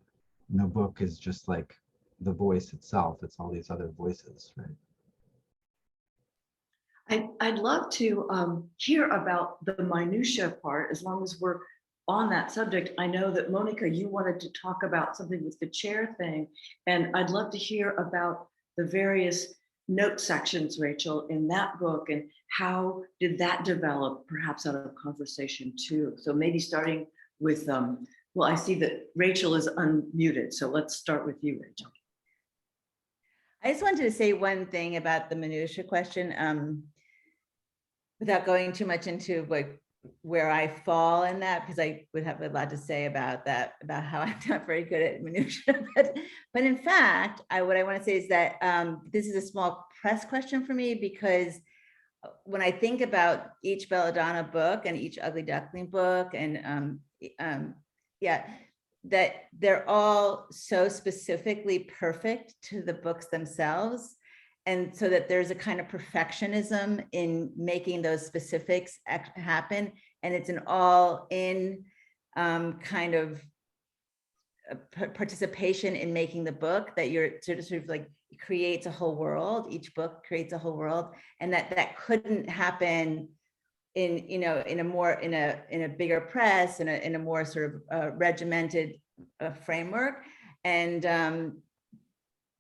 book is just like the voice itself, it's all these other voices, right? I'd love to hear about the minutia part, as long as we're on that subject. I know that Mónica, you wanted to talk about something with the chair thing, and I'd love to hear about the various note sections, Rachel, in that book, and how did that develop, perhaps out of conversation too. So maybe starting with, well, I see that Rachel is unmuted, so let's start with you, Rachel. I just wanted to say one thing about the minutia question, without going too much into like where I fall in that, because I would have a lot to say about that, about how I'm not very good at minutia. But in fact, what I want to say is that this is a small press question for me, because when I think about each Belladonna book and each Ugly Duckling book, and yeah, that they're all so specifically perfect to the books themselves. And so that there's a kind of perfectionism in making those specifics happen. And it's an all in kind of participation in making the book, that you're sort of like creates a whole world. Each book creates a whole world. And that couldn't happen in, you know, in a bigger press, in a more sort of regimented framework. And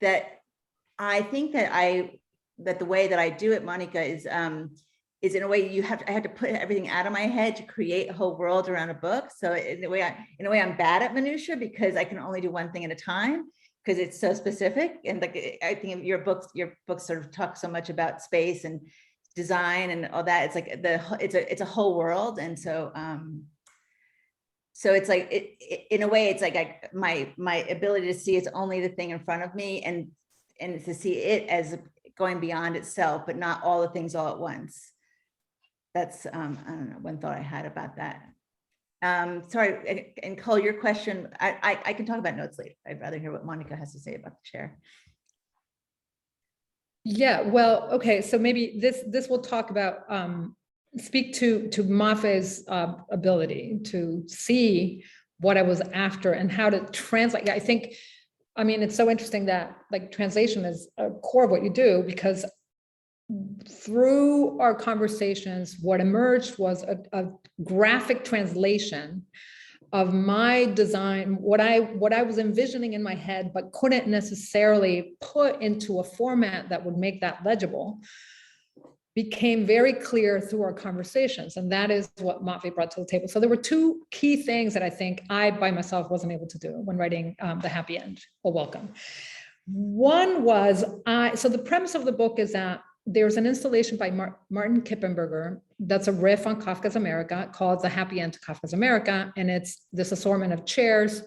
that I think that the way that I do it, Mónica, is in a way I had to put everything out of my head to create a whole world around a book. So in a way I'm bad at minutia, because I can only do one thing at a time, because it's so specific. And like I think your books sort of talk so much about space and design and all that. It's like it's a whole world. And so so it's like in a way it's like my ability to see it's only the thing in front of me, and to see it as going beyond itself, but not all the things all at once. That's I don't know, one thought I had about that. Sorry, and Cole, your question, I can talk about notes later. I'd rather hear what Mónica has to say about the chair. Yeah, well, okay, so maybe this will talk about speak to Matvei's ability to see what I was after and how to translate. I think, I mean, it's so interesting that like translation is a core of what you do, because through our conversations, what emerged was a graphic translation of my design, what I was envisioning in my head, but couldn't necessarily put into a format that would make that legible, became very clear through our conversations. And that is what Matvei brought to the table. So there were two key things that I think I by myself wasn't able to do when writing The Happy End, or Welcome. One was, so the premise of the book is that there's an installation by Martin Kippenberger that's a riff on Kafka's America called The Happy End to Kafka's America. And it's this assortment of chairs,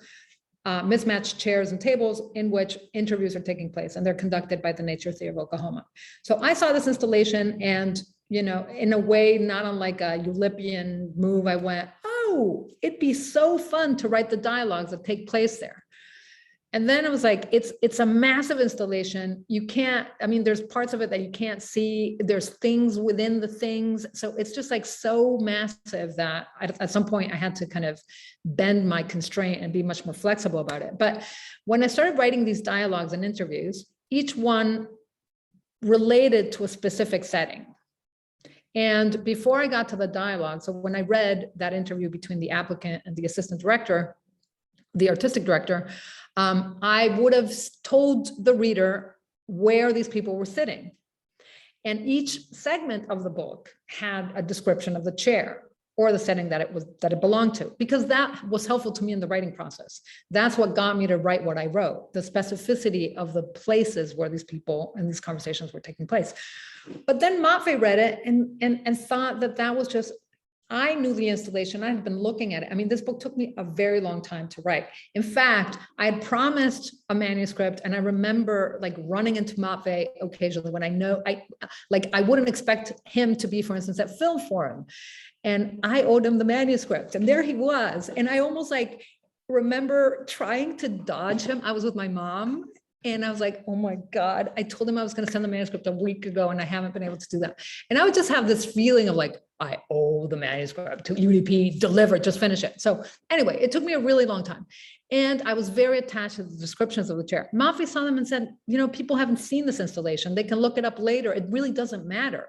mismatched chairs and tables in which interviews are taking place, and they're conducted by the Nature Theater of Oklahoma. So I saw this installation, and, you know, in a way, not unlike a Eulipian move, I went, oh, it'd be so fun to write the dialogues that take place there. And then I was like, it's a massive installation. You can't, I mean, there's parts of it that you can't see. There's things within the things. So it's just like so massive that at some point I had to kind of bend my constraint and be much more flexible about it. But when I started writing these dialogues and interviews, each one related to a specific setting. And before I got to the dialogue, so when I read that interview between the applicant and the assistant director, the artistic director, I would have told the reader where these people were sitting. And each segment of the book had a description of the chair or the setting that it belonged to, because that was helpful to me in the writing process. That's what got me to write what I wrote, the specificity of the places where these people and these conversations were taking place. But then Matvei read it and thought that was just I knew the installation. I had been looking at it. I mean, this book took me a very long time to write. In fact, I had promised a manuscript, and I remember like running into Matvei occasionally when I wouldn't expect him to be, for instance, at Film Forum, and I owed him the manuscript, and there he was. And I almost like remember trying to dodge him. I was with my mom. And I was like, oh my God, I told him I was going to send the manuscript a week ago, and I haven't been able to do that. And I would just have this feeling of like, I owe the manuscript to UDP, deliver it, just finish it. So anyway, it took me a really long time. And I was very attached to the descriptions of the chair. Matvei saw them and said, people haven't seen this installation. They can look it up later. It really doesn't matter.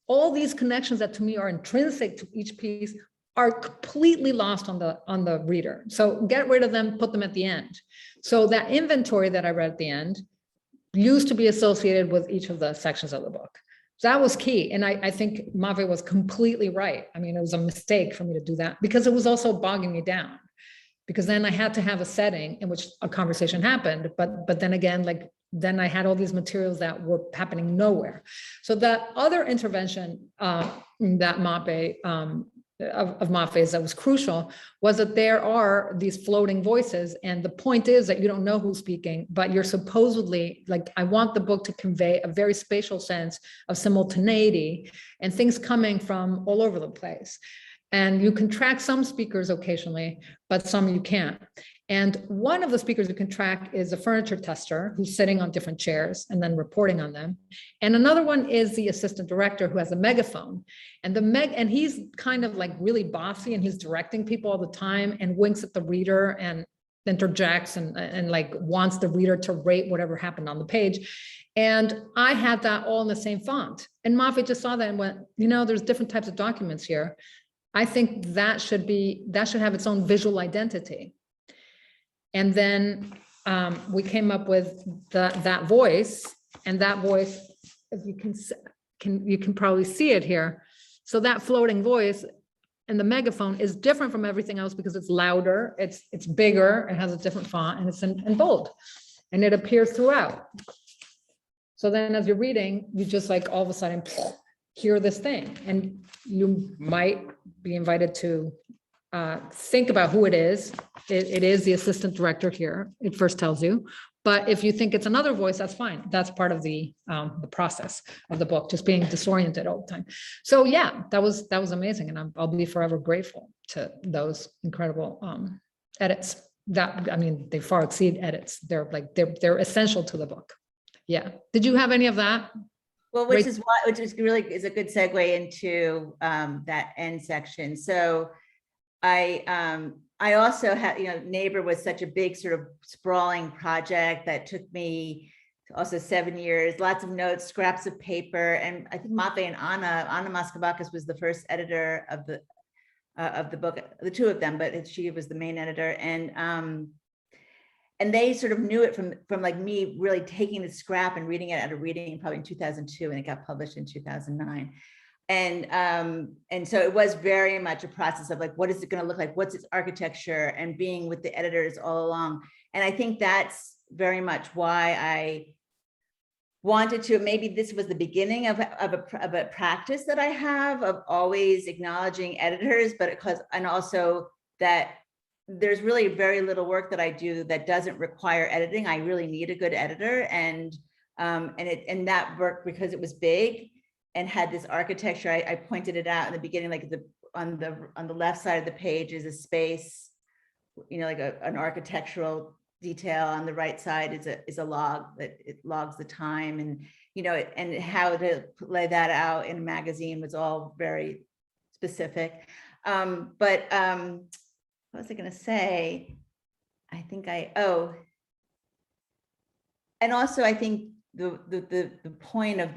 All these connections that to me are intrinsic to each piece are completely lost on the reader. So get rid of them, put them at the end. So that inventory that I read at the end used to be associated with each of the sections of the book. So that was key. And I think Matvei was completely right. I mean, it was a mistake for me to do that because it was also bogging me down, because then I had to have a setting in which a conversation happened. But then again, then I had all these materials that were happening nowhere. So that other intervention that Matvei, of Matvei's that was crucial was that there are these floating voices, and the point is that you don't know who's speaking, but you're supposedly I want the book to convey a very spatial sense of simultaneity and things coming from all over the place. And you can track some speakers occasionally, but some you can't. And one of the speakers you can track is a furniture tester who's sitting on different chairs and then reporting on them. And another one is the assistant director who has a megaphone. And he's kind of like really bossy, and he's directing people all the time and winks at the reader and interjects and like wants the reader to rate whatever happened on the page. And I had that all in the same font. And Matvei just saw that and went, there's different types of documents here. I think that should have its own visual identity. And then we came up with that voice, and that voice, if you can probably see it here. So that floating voice and the megaphone is different from everything else because it's louder, it's bigger, it has a different font, and it's in bold, and it appears throughout. So then as you're reading, you just all of a sudden hear this thing, and you might be invited to think about who it is. It is the assistant director here. It first tells you, but if you think it's another voice, that's fine. That's part of the process of the book, just being disoriented all the time. So yeah, that was amazing, and I'll be forever grateful to those incredible edits. They far exceed edits. They're essential to the book. Yeah. Did you have any of that? Well, which really is a good segue into that end section. So I also had, Neighbor was such a big sort of sprawling project that took me also 7 years, lots of notes, scraps of paper. And I think Matvei and Anna Moskavakis was the first editor of the book, the two of them, but she was the main editor. And they sort of knew it from me really taking the scrap and reading it at a reading probably in 2002, and it got published in 2009. And so it was very much a process of what is it going to look like? What's its architecture? And being with the editors all along. And I think that's very much why I wanted to, maybe this was the beginning of a practice that I have of always acknowledging editors, and also that there's really very little work that I do that doesn't require editing. I really need a good editor, and that work, because it was big and had this architecture. I pointed it out in the beginning, on the left side of the page is a space, an architectural detail. On the right side is a log that it logs the time, and and how to lay that out in a magazine was all very specific. What was I going to say? And also I think the point of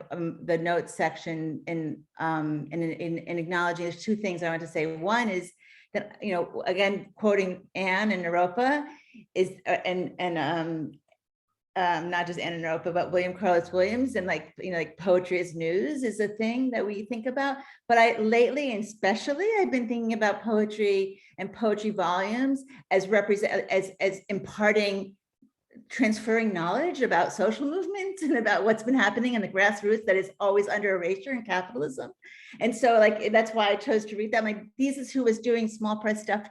the notes section in acknowledging, there's two things I want to say. One is that, again, quoting Anne and Naropa is, not just Anne and Naropa, but William Carlos Williams, and poetry as news is a thing that we think about. But lately, and especially, I've been thinking about poetry and poetry volumes as imparting transferring knowledge about social movements and about what's been happening in the grassroots that is always under erasure in capitalism. And so like, that's why I chose to read that. Like, this is who was doing small press stuff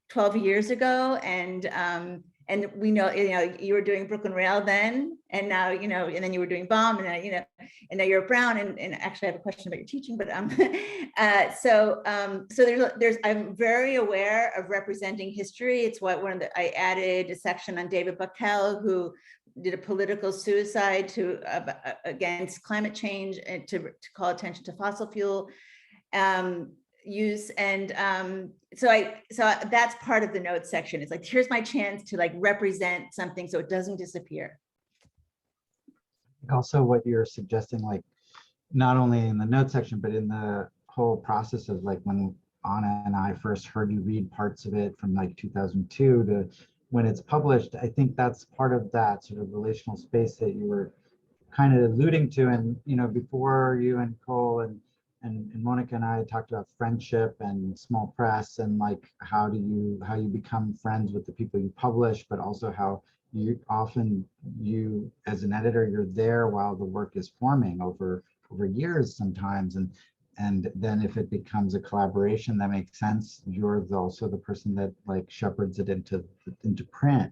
12 years ago. And we know, you were doing Brooklyn Rail then, and now, and then you were doing Bomb, and now, and now you're Brown. And actually I have a question about your teaching, but so there's I'm very aware of representing history. It's what I added a section on David Buckell, who did a political suicide against climate change and to call attention to fossil fuel use. And so that's part of the notes section. It's like, here's my chance to like represent something so it doesn't disappear. Also, what you're suggesting, like not only in the notes section, but in the whole process of like when Anna and I first heard you read parts of it from like 2002 to when it's published, I think that's part of that sort of relational space that you were kind of alluding to. And before you and Cole and Mónica and I talked about friendship and small press and like how you become friends with the people you publish, but also how you as an editor, you're there while the work is forming over years sometimes, and then if it becomes a collaboration that makes sense, you're also the person that like shepherds it into print,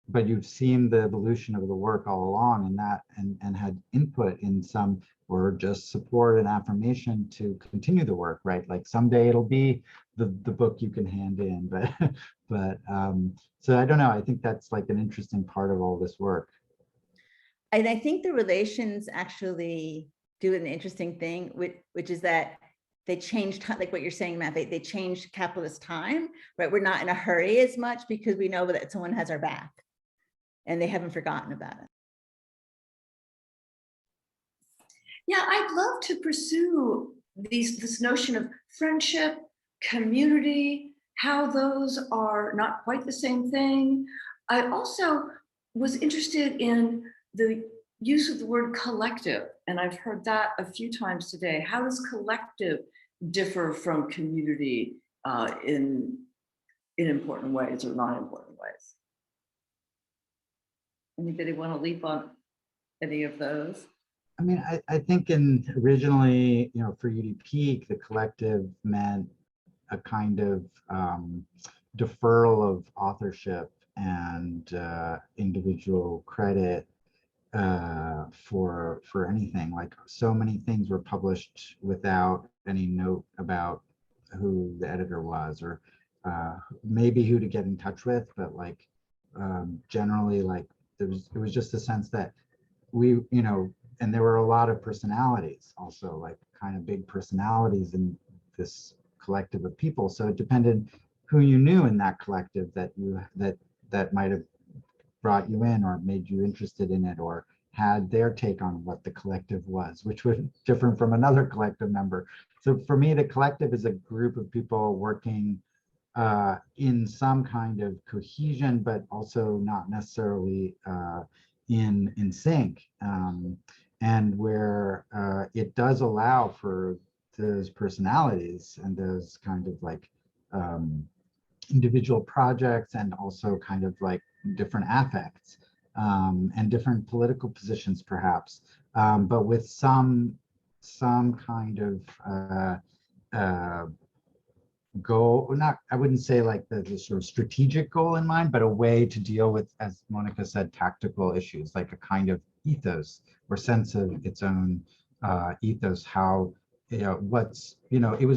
but you've seen the evolution of the work all along, and had input in some, or just support and affirmation to continue the work, right? Like someday it'll be the book you can hand in, but so I don't know. I think that's like an interesting part of all this work. And I think the relations actually do an interesting thing, which is that they changed, like what you're saying, Matt, they changed capitalist time, right? We're not in a hurry as much because we know that someone has our back and they haven't forgotten about it. Yeah, I'd love to pursue this notion of friendship, community, how those are not quite the same thing. I also was interested in the use of the word collective, and I've heard that a few times today. How does collective differ from community in important ways or not important ways? Anybody want to leap on any of those? I mean, I think originally, for UDP, the collective meant a kind of deferral of authorship and individual credit for anything. Like so many things were published without any note about who the editor was, or maybe who to get in touch with, but like generally, like it was just a sense that we, and there were a lot of personalities also, like kind of big personalities in this collective of people. So it depended who you knew in that collective that might have brought you in or made you interested in it, or had their take on what the collective was, which was different from another collective member. So for me, the collective is a group of people working in some kind of cohesion, but also not necessarily in sync, and where it does allow for those personalities and those kind of like individual projects, and also kind of like different affects and different political positions perhaps, but with some kind of goal, not, I wouldn't say like the sort of strategic goal in mind, but a way to deal with, as Mónica said, tactical issues, like a kind of ethos or sense of its own ethos. How, it was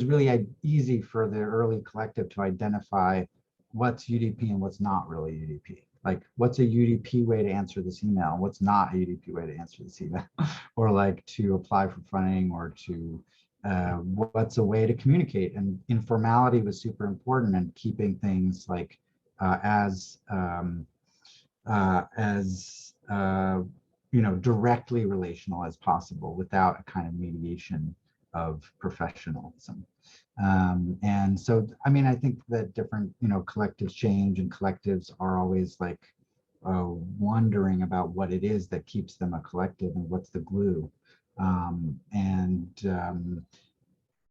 really easy for the early collective to identify what's UDP and what's not really UDP. Like, what's a UDP way to answer this email? What's not a UDP way to answer this email? Or like to apply for funding, or to what's a way to communicate. And informality was super important, and keeping things like directly relational as possible, without a kind of mediation of professionalism. And so, I mean, I think that different, collectives change, and collectives are always like wondering about what it is that keeps them a collective and what's the glue.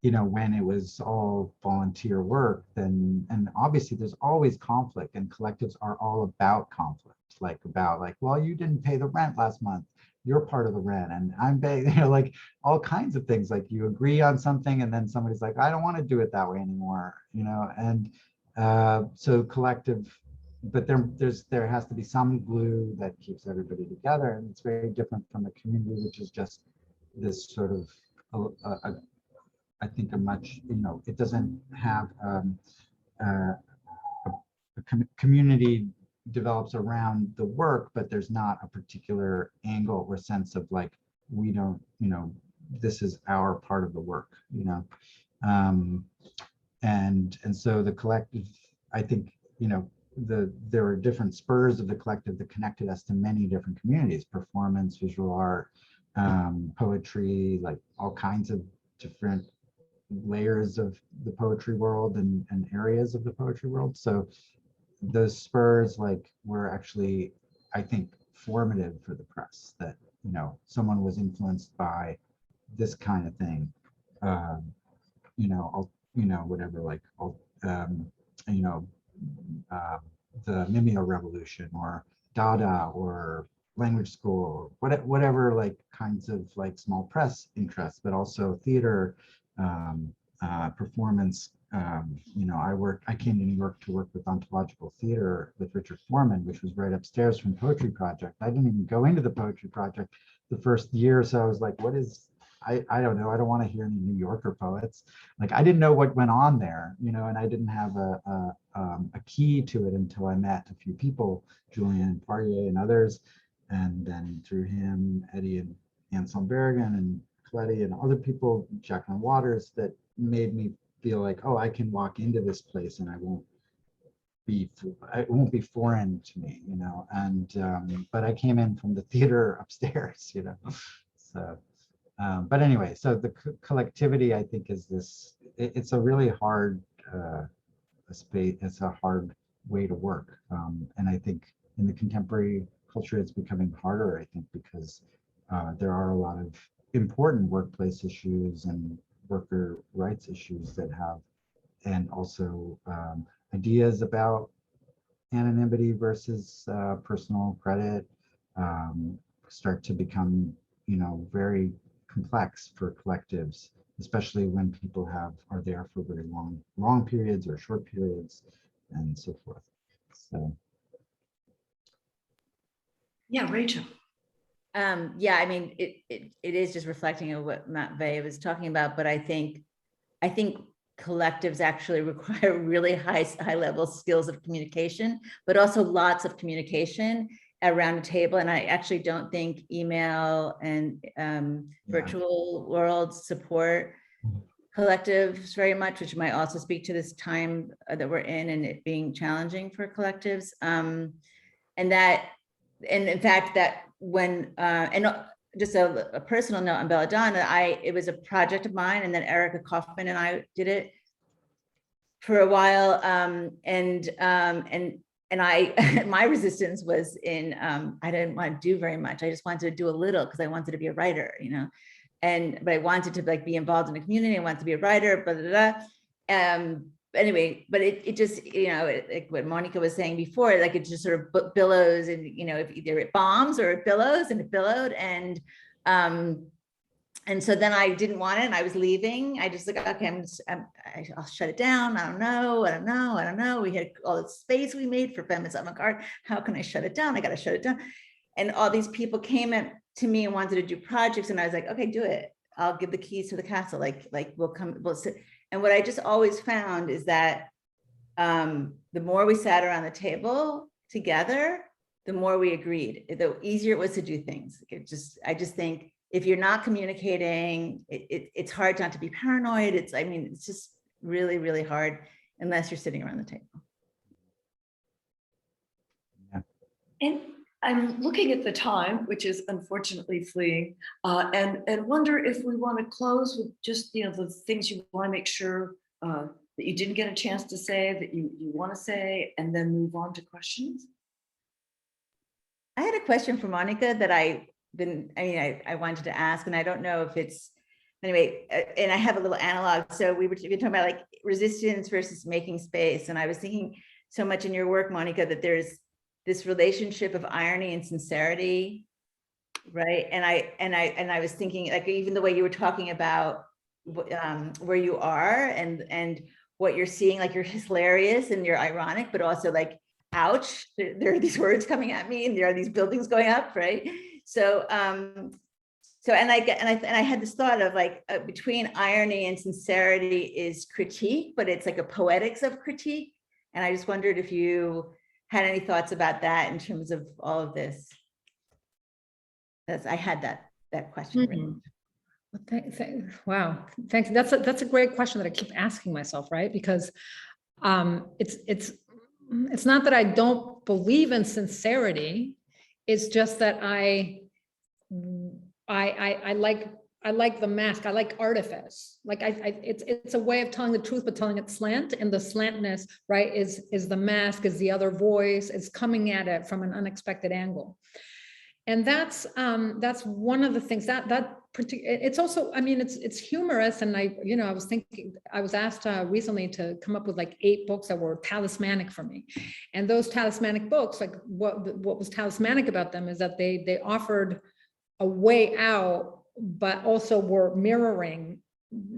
you know, when it was all volunteer work, then, and obviously there's always conflict, and collectives are all about conflict, like about like, well, you didn't pay the rent last month, you're part of the rent, and I'm paying, you know, like all kinds of things, like you agree on something and then somebody's like, I don't want to do it that way anymore, you know, and so collective, but there has to be some glue that keeps everybody together, and it's very different from a community, which is just this sort of I think a much, you know, it doesn't have uh, community develops around the work, but there's not a particular angle or sense of like, we don't, you know, this is our part of the work, you know. And so the collective, I think, you know, there are different spurs of the collective that connected us to many different communities: performance, visual art, poetry, like all kinds of different layers of the poetry world and areas of the poetry world. So those spurs like were actually, I think, formative for the press, that, you know, someone was influenced by this kind of thing, you know, whatever, like, you know, the Mimeo Revolution or Dada or language school, whatever, like kinds of like small press interests, but also theater, performance. You know, I came to New York to work with ontological theater with Richard Foreman, which was right upstairs from Poetry Project. I didn't even go into the Poetry Project the first year, so I was like, what is, I don't know, I don't want to hear any New Yorker poets. Like, I didn't know what went on there, you know, and I didn't have a key to it until I met a few people, Julian Poirier and others, and then through him, Eddie and Anselm Berrigan and Coletti and other people, Jacqueline Waters, that made me feel like, oh, I can walk into this place and it won't be foreign to me, you know. And but I came in from the theater upstairs, you know. So but anyway, so the collectivity, I think, is this, it's a really hard space, it's a hard way to work, and I think in the contemporary culture it's becoming harder, I think, because there are a lot of important workplace issues and worker rights issues that have, and also ideas about anonymity versus personal credit start to become, you know, very complex for collectives, especially when people are there for very long periods or short periods and so forth. So yeah, Rachel. Yeah, I mean, it is just reflecting on what Matvei was talking about, but I think collectives actually require really high level skills of communication, but also lots of communication around a table. And I actually don't think email and virtual worlds support collectives very much, which might also speak to this time that we're in and it being challenging for collectives. And in fact, that when, and just a personal note on Belladonna, it was a project of mine, and then Erica Kaufman and I did it for a while. And I, my resistance was in, I didn't want to do very much. I just wanted to do a little because I wanted to be a writer, you know, but I wanted to like be involved in the community. I wanted to be a writer, blah, blah, blah. Anyway, but it just, you know, like what Mónica was saying before, like it just sort of billows, and, you know, if either it bombs or it billows, and it billowed. And so then I didn't want it, and I was leaving. I just like, okay, I'll shut it down. I don't know. We had all the space we made for feminist avant-garde. How can I shut it down? I got to shut it down. And all these people came to me and wanted to do projects. And I was like, okay, do it. I'll give the keys to the castle. Like we'll sit. And what I just always found is that the more we sat around the table together, the more we agreed, the easier it was to do things. I just think if you're not communicating, it's hard not to be paranoid. It's just really, really hard unless you're sitting around the table. yeah. And I'm looking at the time, which is unfortunately fleeing, and wonder if we want to close with just, you know, the things you want to make sure that you didn't get a chance to say, that you want to say, and then move on to questions. I had a question for Mónica that I wanted to ask, and I don't know if it's anyway, and I have a little analog. So we were talking about like resistance versus making space. And I was thinking so much in your work, Mónica, that there's this relationship of irony and sincerity, right? And I was thinking, like, even the way you were talking about where you are and what you're seeing, like you're hilarious and you're ironic, but also like, ouch, there are these words coming at me and there are these buildings going up, right? So and I had this thought of like between irony and sincerity is critique, but it's like a poetics of critique. And I just wondered if you had any thoughts about that in terms of all of this. I had that question. Mm-hmm. Wow, thanks. That's a great question that I keep asking myself, right? Because it's not that I don't believe in sincerity. It's just that I like the mask. I like artifice. Like it's a way of telling the truth, but telling it slant, and the slantness, right, is the mask, is the other voice, is coming at it from an unexpected angle. And that's one of the things it's also, I mean, it's humorous. And I was asked recently to come up with like 8 books that were talismanic for me. And those talismanic books, like what was talismanic about them is that they offered a way out, but also were mirroring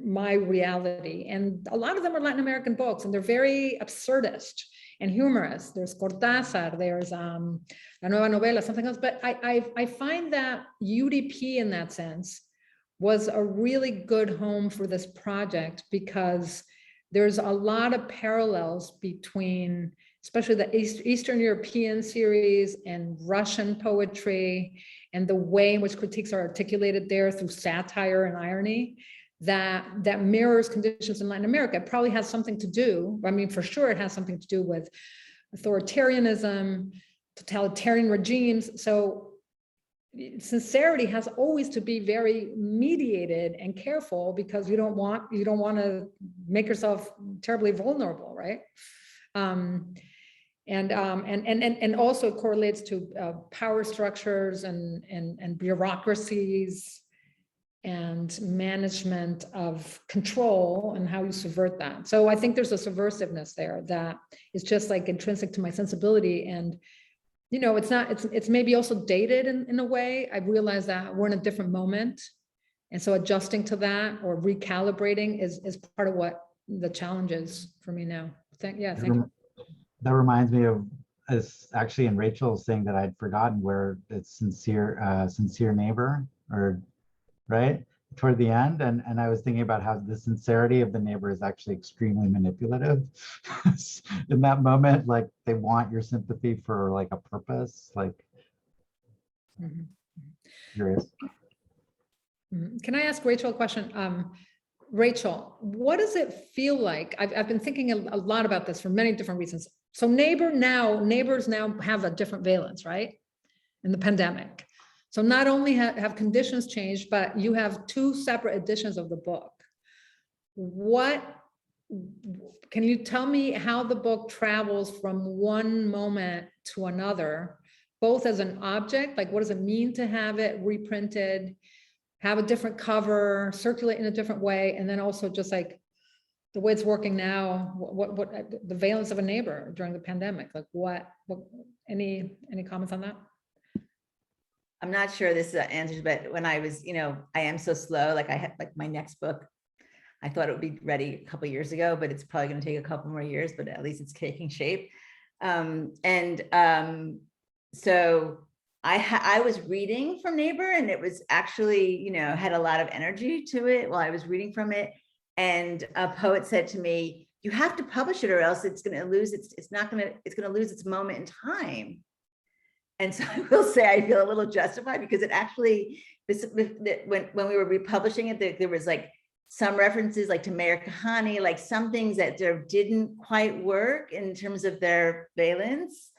my reality. And a lot of them are Latin American books, and they're very absurdist and humorous. There's Cortázar, there's La Nueva Novela, something else. But I find that UDP in that sense was a really good home for this project, because there's a lot of parallels between, especially the Eastern European series and Russian poetry, and the way in which critiques are articulated there through satire and irony, that mirrors conditions in Latin America. It probably has something to do, I mean, for sure it has something to do with authoritarianism, totalitarian regimes. So sincerity has always to be very mediated and careful, because you don't want to make yourself terribly vulnerable, right? And also it correlates to power structures and bureaucracies and management of control and how you subvert that. So I think there's a subversiveness there that is just like intrinsic to my sensibility. And it's maybe also dated in a way. I realize that we're in a different moment, and so adjusting to that or recalibrating is part of what the challenge is for me now. Thank you. That reminds me of actually in Rachel's thing that I'd forgotten, where it's sincere neighbor, or right toward the end, and I was thinking about how the sincerity of the neighbor is actually extremely manipulative in that moment. Like they want your sympathy for like a purpose. Like, curious. Can I ask Rachel a question? Rachel, what does it feel like? I've been thinking a lot about this for many different reasons. So neighbors now have a different valence, right? In the pandemic. So not only have conditions changed, but you have 2 separate editions of the book. Can you tell me how the book travels from one moment to another, both as an object, like what does it mean to have it reprinted, have a different cover, circulate in a different way, and then also just like the way it's working now, what the valence of a neighbor during the pandemic, like what any comments on that? I'm not sure this answers, but when I was, I am so slow, like I had like my next book, I thought it would be ready a couple of years ago, but it's probably going to take a couple more years, but at least it's taking shape. So I was reading from Neighbor, and it was actually, had a lot of energy to it while I was reading from it. And a poet said to me, you have to publish it or else it's going to lose it's going to lose its moment in time. And so I will say I feel a little justified, because it actually, when we were republishing it, there was like some references like to Mayor Kahani, like some things that didn't quite work in terms of their valence.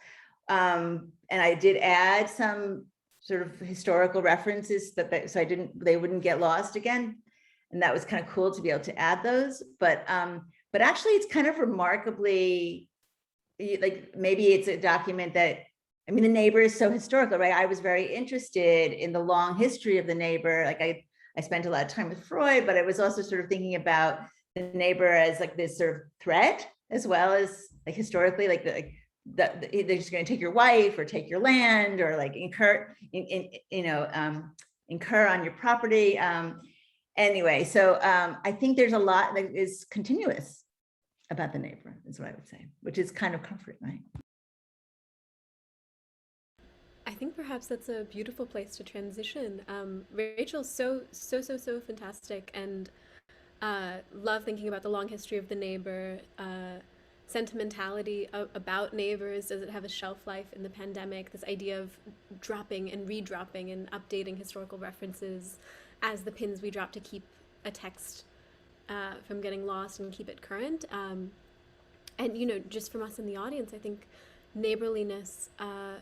And I did add some sort of historical references so they wouldn't get lost again. And that was kind of cool to be able to add those. But actually it's kind of remarkably, like maybe it's a document that, the Neighbor is so historical, right? I was very interested in the long history of the Neighbor. Like I spent a lot of time with Freud, but I was also sort of thinking about the neighbor as like this sort of threat, as well as like historically, like they're just going to take your wife or take your land or like incur on your property. Anyway, so I think there's a lot that is continuous about the neighbor, is what I would say, which is kind of comforting, right? I think perhaps that's a beautiful place to transition. Rachel's so fantastic, and love thinking about the long history of the neighbor, sentimentality about neighbors. Does it have a shelf life in the pandemic? This idea of dropping and redropping and updating historical references as the pins we drop to keep a text from getting lost and keep it current. And, you know, just from us in the audience, I think neighborliness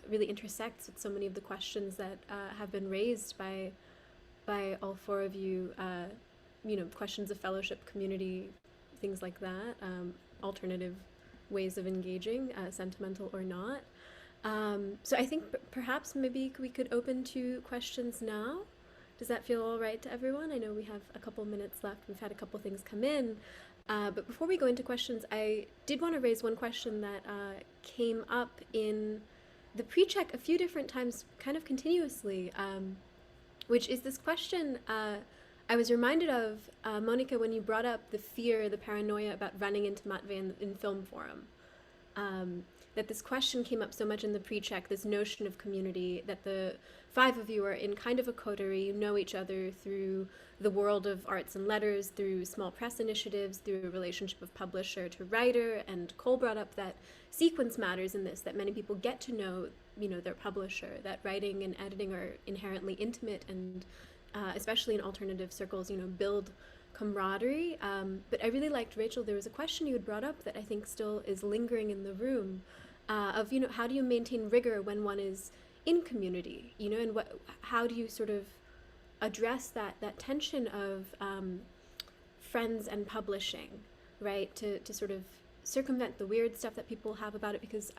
really intersects with so many of the questions that have been raised by all four of you. You know, questions of fellowship, community, things like that, alternative ways of engaging, sentimental or not. So I think perhaps maybe we could open to questions now. Does that feel all right to everyone? I know we have a couple minutes left. We've had a couple things come in. But before we go into questions, I did want to raise one question that came up in the pre-check a few different times, kind of continuously, which is this question I was reminded of, Mónica, when you brought up the fear, the paranoia about running into Matvei in film forum. That this question came up so much in the pre-check, this notion of community, that the five of you are in kind of a coterie, you know each other through the world of arts and letters, through small press initiatives, through a relationship of publisher to writer, and Cole brought up that sequence matters in this, that many people get to know, you know, their publisher, that writing and editing are inherently intimate and especially in alternative circles, you know, build camaraderie. But I really liked, Rachel, there was a question you had brought up that I think still is lingering in the room of, you know, how do you maintain rigor when one is in community, you know, and how do you sort of address that tension of friends and publishing, right, to sort of circumvent the weird stuff that people have about it, because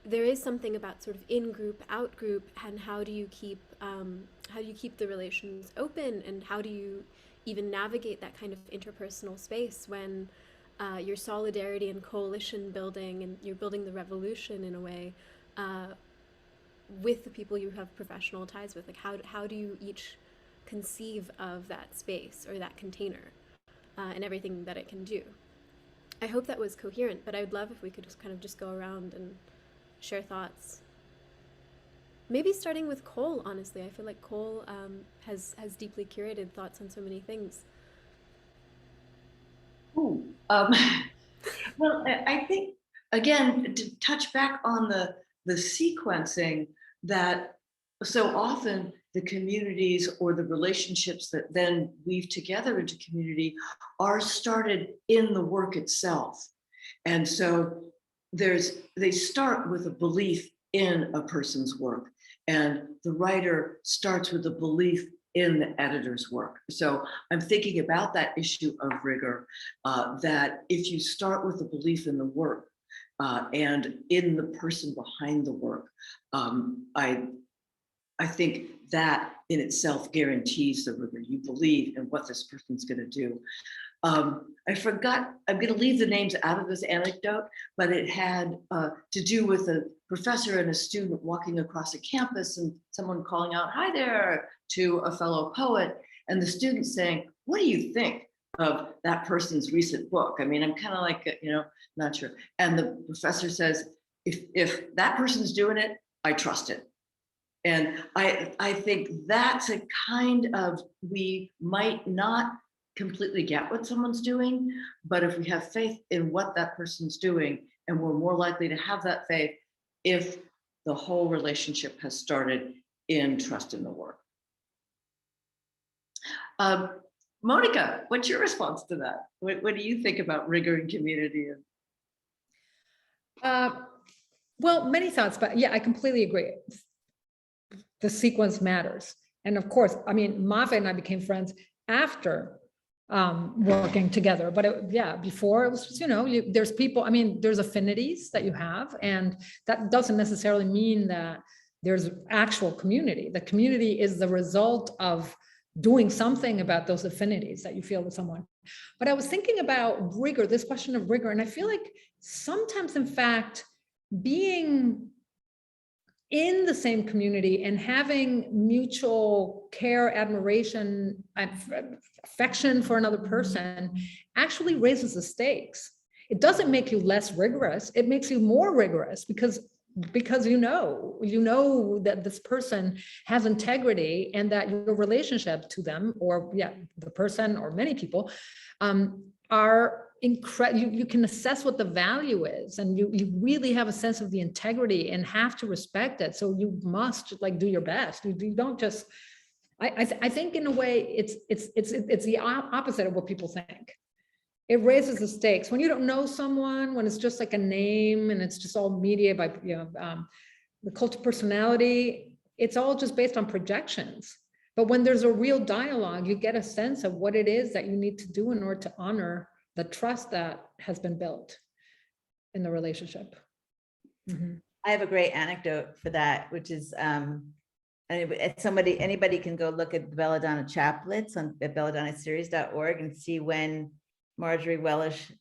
there is something about sort of in-group, out-group, and how do you keep the relations open, and how do you even navigate that kind of interpersonal space when your solidarity and coalition building, and you're building the revolution in a way with the people you have professional ties with. Like how do you each conceive of that space or that container and everything that it can do? I hope that was coherent, but I would love if we could just kind of just go around and share thoughts. Maybe starting with Cole, honestly. I feel like Cole has deeply curated thoughts on so many things. Ooh, well, I think, again, to touch back on the sequencing, that so often the communities or the relationships that then weave together into community are started in the work itself. And so they start with a belief in a person's work, and the writer starts with a belief in the editor's work. So I'm thinking about that issue of rigor, that if you start with a belief in the work and in the person behind the work, I think that in itself guarantees the rigor. You believe in what this person's going to do. I forgot, I'm going to leave the names out of this anecdote, but it had to do with a professor and a student walking across a campus, and someone calling out, "Hi there," to a fellow poet, and the student saying, "What do you think of that person's recent book? I mean, I'm kind of like, you know, not sure." And the professor says, if that person's doing it, I trust it. And I think that's a kind of, we might not completely get what someone's doing, but if we have faith in what that person's doing, and we're more likely to have that faith if the whole relationship has started in trust in the work. Mónica, what's your response to that? What do you think about rigor and community? Well, many thoughts, but yeah, I completely agree. The sequence matters. And of course, I mean, Matvei and I became friends after working together, but before it was, you know, there's people, I mean, there's affinities that you have, and that doesn't necessarily mean that there's actual community. The community is the result of doing something about those affinities that you feel with someone. But I was thinking about rigor, this question of rigor, and I feel like sometimes, in fact, being in the same community and having mutual care, admiration, affection for another person actually raises the stakes. It doesn't make you less rigorous. It makes you more rigorous because you know that this person has integrity and that your relationship to them, or the person or many people, are incredible. You can assess what the value is, and you really have a sense of the integrity and have to respect it. So you must do your best. You don't just. I think in a way it's the opposite of what people think. It raises the stakes when you don't know someone, when it's just like a name and it's just all media by the cult of personality. It's all just based on projections. But when there's a real dialogue, you get a sense of what it is that you need to do in order to honor the trust that has been built in the relationship. Mm-hmm. I have a great anecdote for that, which is anybody can go look at the Belladonna chaplets at belladonnaseries.org and see when Marjorie Wellish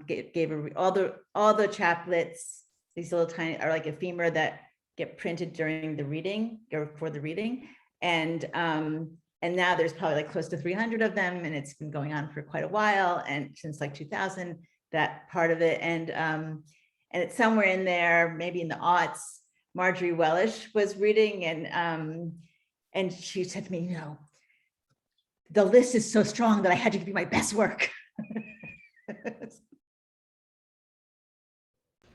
gave all the chaplets. These little tiny are like ephemera that get printed during the reading or for the reading, and now there's probably close to 300 of them, and it's been going on for quite a while, and since 2000, that part of it, and it's somewhere in there, maybe in the aughts. Marjorie Wellish was reading, and she said to me, the list is so strong that I had to give you my best work.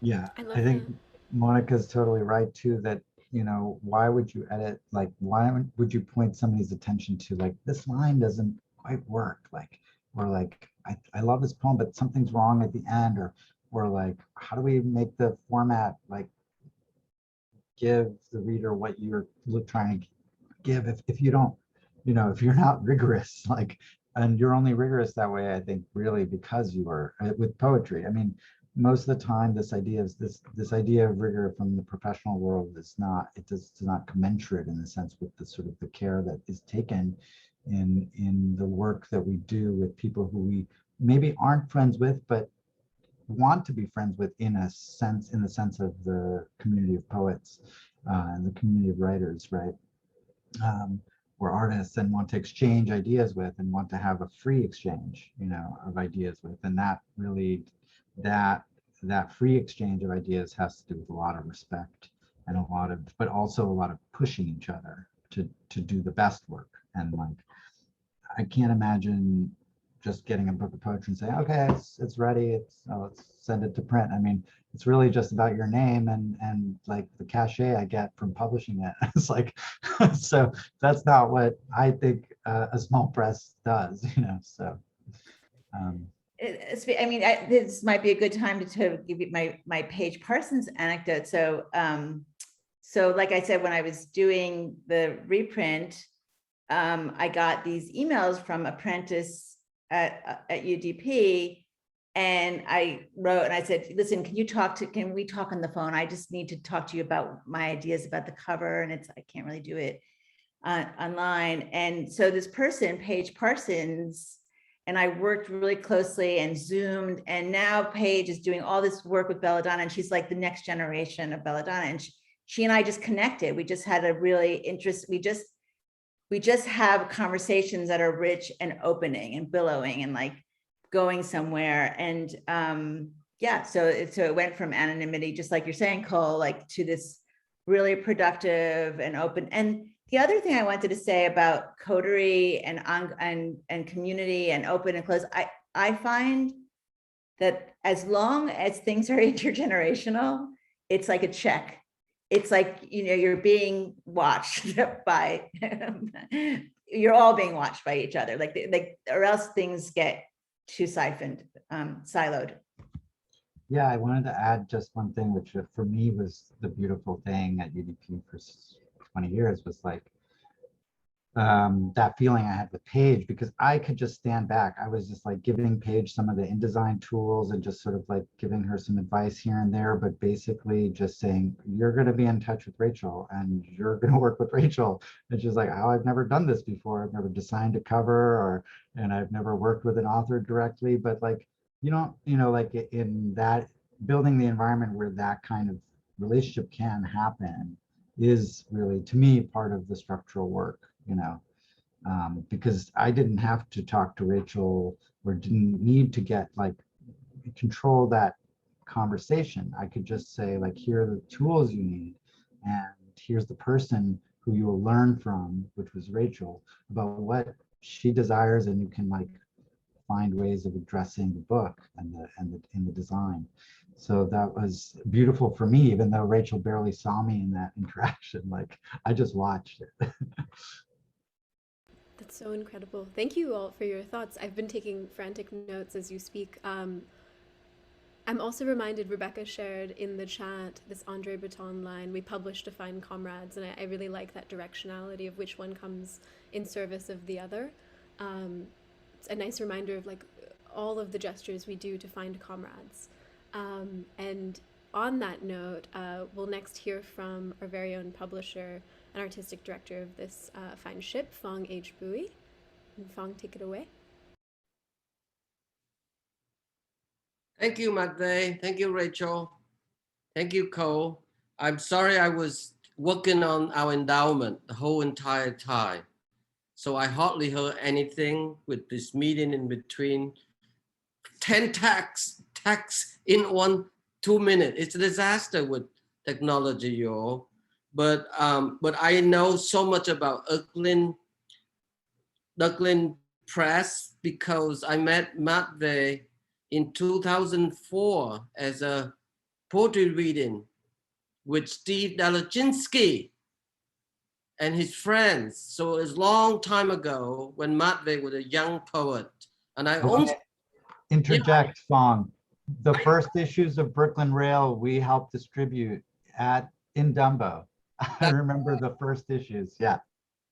Yeah, I think Monica's totally right too, that why would you edit, why would you point somebody's attention to this line doesn't quite work, or I love this poem but something's wrong at the end, or how do we make the format give the reader what you're trying to give, if you don't, if you're not rigorous, and you're only rigorous that way, I think, really because you are with poetry. I mean, most of the time, this idea of rigor from the professional world is not commensurate in the sense with the sort of the care that is taken in the work that we do with people who we maybe aren't friends with, but want to be friends with in the sense of the community of poets and the community of writers, right? Or artists, and want to exchange ideas with, and want to have a free exchange, of ideas with, and that really, that free exchange of ideas has to do with a lot of respect and but also a lot of pushing each other to do the best work. And I can't imagine just getting a book of poetry and saying, okay, it's ready, let's send it to print. I mean, it's really just about your name and the cachet I get from publishing it. It's so that's not what I think a small press does, so. This might be a good time to give you my Paige Parsons anecdote. So like I said, when I was doing the reprint, I got these emails from apprentice at UDP, and I wrote and I said, listen, can we talk on the phone? I just need to talk to you about my ideas about the cover, and I can't really do it online. And so this person, Paige Parsons, and I worked really closely and Zoomed, and now Paige is doing all this work with Belladonna, and she's like the next generation of Belladonna, and she and I just connected. We just had a really we just have conversations that are rich and opening and billowing and going somewhere. And so it went from anonymity, just like you're saying, Cole, to this really productive and open. And the other thing I wanted to say about coterie and community and open and close, I find that as long as things are intergenerational, it's like a check. It's you're being watched by, you're all being watched by each other, or else things get too siloed. Yeah, I wanted to add just one thing, which for me was the beautiful thing at UDP for 20 years, was that feeling I had with Paige, because I could just stand back. I was just like giving Paige some of the InDesign tools and just sort of like giving her some advice here and there, but basically just saying, you're going to be in touch with Rachel and you're going to work with Rachel. And she's like, oh, I've never done this before. I've never designed a cover, and I've never worked with an author directly, but like, like in that, building the environment where that kind of relationship can happen is really, to me, part of the structural work, because I didn't have to talk to Rachel or didn't need to get like control that conversation. I could just say like, here are the tools you need, and here's the person who you will learn from, which was Rachel, about what she desires, and you can like find ways of addressing the book and the design. So that was beautiful for me, even though Rachel barely saw me in that interaction. Like, I just watched it. That's so incredible. Thank you all for your thoughts. I've been taking frantic notes as you speak. I'm also reminded, Rebecca shared in the chat this Andre Breton line, we publish to find comrades, and I really like that directionality of which one comes in service of the other. It's a nice reminder of like all of the gestures we do to find comrades. And on that note, we'll next hear from our very own publisher and artistic director of this fine ship, Phong H. Bui. And Phong, take it away. Thank you, Matvei. Thank you, Rachel. Thank you, Cole. I'm sorry I was working on our endowment the whole entire time. So I hardly heard anything with this meeting in between. 10 texts in 2 minutes. It's a disaster with technology, y'all. But I know so much about Ugly Duckling Presse because I met Matvei in 2004 as a poetry reading with Steve Dalachinsky and his friends. So it's a long time ago when Matvei was a young poet. And I also interject, Phong. The first issues of Brooklyn Rail we helped distribute in Dumbo. I remember the first issues. Yeah,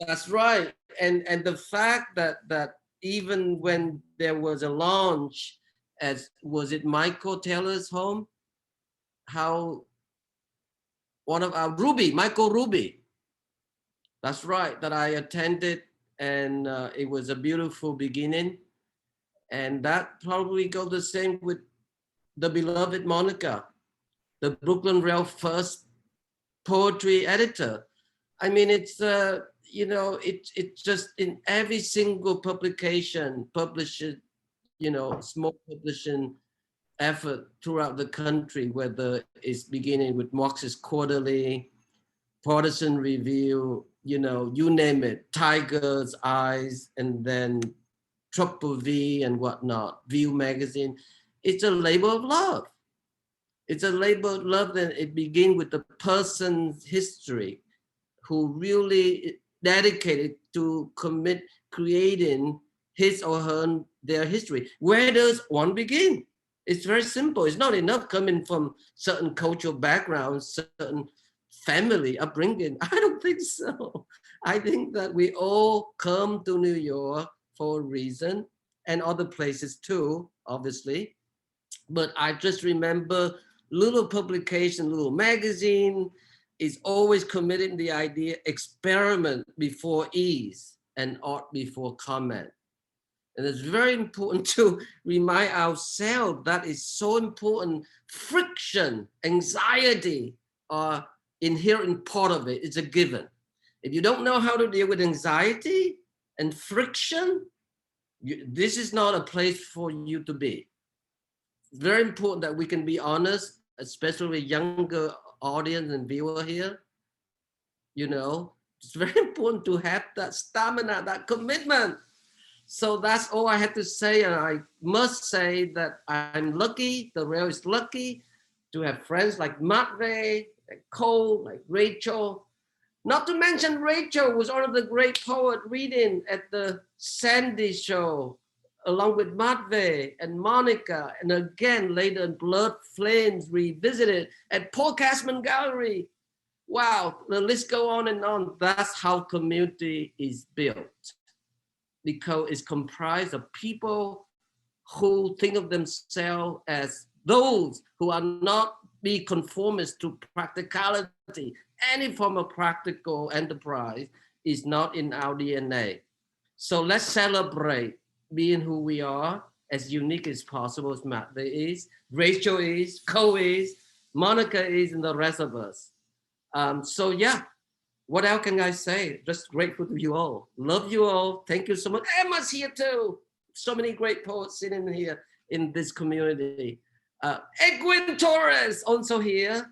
that's right. And the fact that even when there was a launch, was it Michael Taylor's home? How one of our Michael Ruby. That's right, that I attended, and it was a beautiful beginning. And that probably goes the same with the beloved Mónica, the Brooklyn Rail first poetry editor. I mean, it's it's just in every single publication, publisher, small publishing effort throughout the country, whether it's beginning with Marxist Quarterly, Partisan Review, you name it, Tiger's Eyes, and then Triple V and whatnot, View magazine. It's a labor of love. It's a labor of love that it begins with the person's history, who really dedicated to creating his or their history. Where does one begin? It's very simple. It's not enough coming from certain cultural backgrounds, certain family upbringing. I don't think so. I think that we all come to New York for a reason, and other places too, obviously. But I just remember little publication, little magazine is always committing the idea, experiment before ease and art before comment. And it's very important to remind ourselves that is so important. Friction, anxiety are inherent part of it. It's a given. If you don't know how to deal with anxiety and friction, this is not a place for you to be. It's very important that we can be honest, especially with younger audience and viewer here. It's very important to have that stamina, that commitment. So that's all I have to say. And I must say that I'm lucky, the Rail is lucky to have friends like Matvei, like Cole, like Rachel. Not to mention Rachel was one of the great poets reading at the Sandy show, along with Matvei and Mónica, and again later Blood Flames Revisited at Paul Cashman Gallery. Wow, the list go on and on. That's how community is built, because it's comprised of people who think of themselves as those who are not be conformist to practicality. Any form of practical enterprise is not in our DNA. So let's celebrate being who we are, as unique as possible, as Matvei is, Rachel is, Cole is, Mónica is, and the rest of us. So yeah, what else can I say? Just grateful to you all. Love you all. Thank you so much. Emma's here too. So many great poets sitting here in this community. Edwin Torres also here.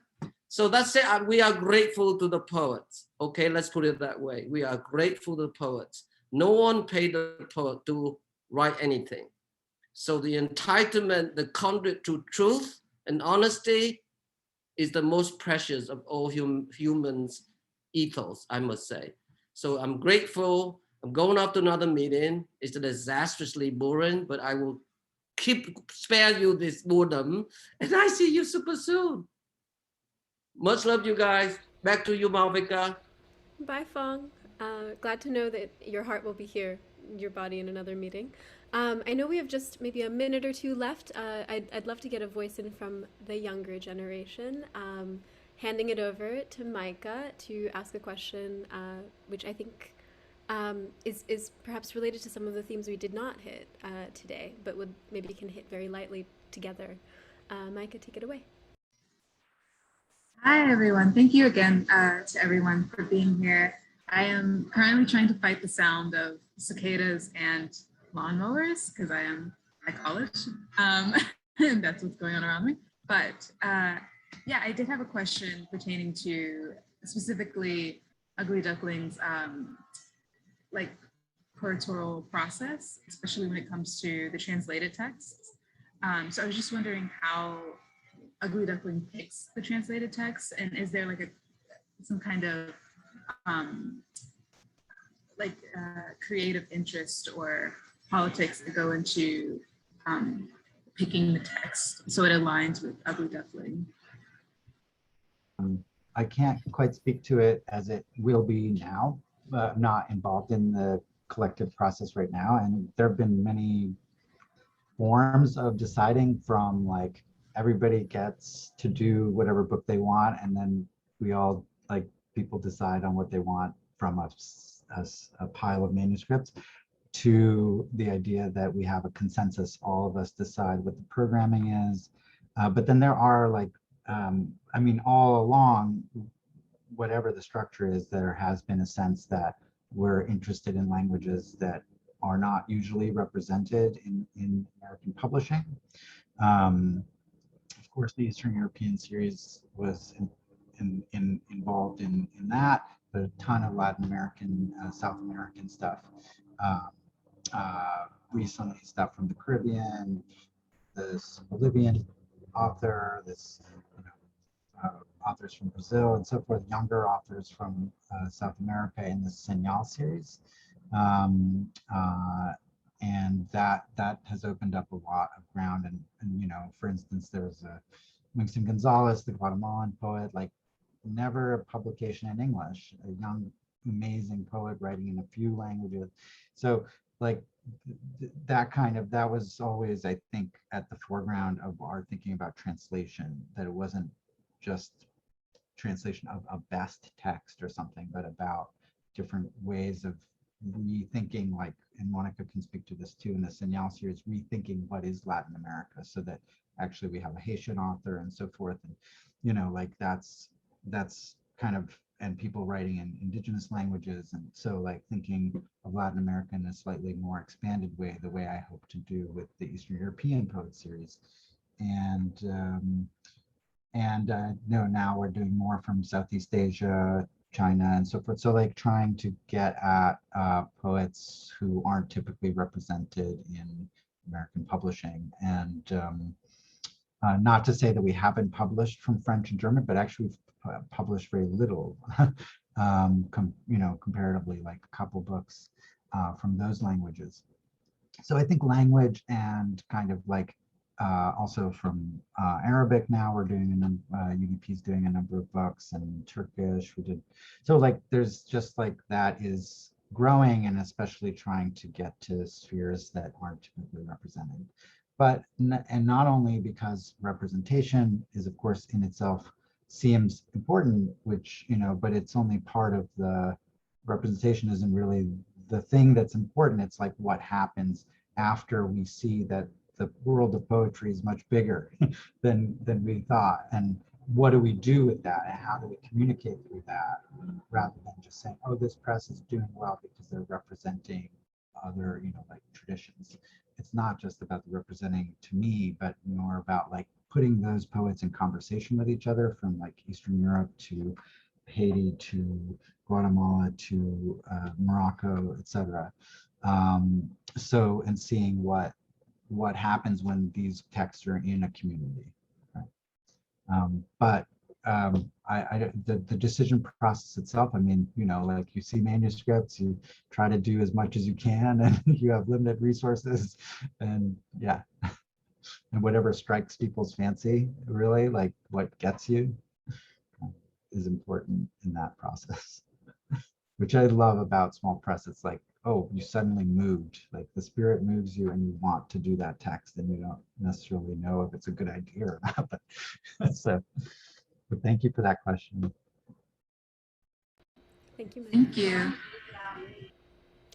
So that's it. We are grateful to the poets. Okay, let's put it that way. We are grateful to the poets. No one paid the poet to write anything. So the entitlement, the conduit to truth and honesty is the most precious of all humans' ethos, I must say. So I'm grateful. I'm going off to another meeting. It's disastrously boring, but I will spare you this boredom. And I see you super soon. Much love, you guys. Back to you, Malvika. Bye, Fong. Glad to know that your heart will be here, your body in another meeting. I know we have just maybe a minute or two left. I'd love to get a voice in from the younger generation. Handing it over to Micah to ask a question, which I think is perhaps related to some of the themes we did not hit today, but maybe can hit very lightly together. Micah, take it away. Hi, everyone. Thank you again to everyone for being here. I am currently trying to fight the sound of cicadas and lawnmowers because I am at college, and that's what's going on around me. But yeah, I did have a question pertaining to specifically Ugly Duckling's like curatorial process, especially when it comes to the translated texts. So I was just wondering how Ugly Duckling picks the translated text, and is there like some kind of creative interest or politics that go into picking the text so it aligns with Ugly Duckling? I can't quite speak to it as it will be now, not involved in the collective process right now. And there have been many forms of deciding, from like everybody gets to do whatever book they want, and then we all, like, people decide on what they want from a pile of manuscripts, to the idea that we have a consensus, all of us decide what the programming is. But then there are like, I mean, all along, whatever the structure is, there has been a sense that we're interested in languages that are not usually represented in American publishing. Of course, the Eastern European series was involved in that, but a ton of Latin American, South American stuff. Recently, stuff from the Caribbean, this Bolivian author, this authors from Brazil and so forth, younger authors from South America in the Señal series. And that has opened up a lot of ground. And you know, for instance, there's a Winston Gonzalez, the Guatemalan poet, like never a publication in English, a young, amazing poet writing in a few languages. So like that was always, I think, at the foreground of our thinking about translation, that it wasn't just translation of a best text or something, but about different ways of rethinking, like, and Mónica can speak to this too in the Señal series, rethinking what is Latin America, so that actually we have a Haitian author and so forth. And, you know, like that's kind of, and people writing in indigenous languages. And so like thinking of Latin America in a slightly more expanded way, the way I hope to do with the Eastern European Poet series. And no, now we're doing more from Southeast Asia, China, and so forth. So like trying to get at poets who aren't typically represented in American publishing. And not to say that we haven't published from French and German, but actually we've published very little, comparatively, like a couple books from those languages. So I think language and kind of like also from Arabic now. We're doing UDP's doing a number of books, and Turkish we did. So like there's just like that is growing, and especially trying to get to spheres that aren't typically represented. But and not only because representation is of course in itself seems important, which, you know, but it's only part of the representation isn't really the thing that's important. It's like what happens after we see that the world of poetry is much bigger than we thought, and what do we do with that, and how do we communicate through that, rather than just saying, oh, this press is doing well because they're representing other, you know, like traditions. It's not just about the representing to me, but more about like putting those poets in conversation with each other, from like Eastern Europe to Haiti to Guatemala to Morocco, etc. So, and seeing what happens when these texts are in a community. Right? The decision process itself, I mean, you know, like you see manuscripts, you try to do as much as you can, and you have limited resources, and yeah, and whatever strikes people's fancy, really, like what gets you is important in that process, which I love about small press. It's like, oh, you suddenly moved, like the spirit moves you and you want to do that text, and you don't necessarily know if it's a good idea or not. But so, but thank you for that question. Thank you, Mike. Thank you.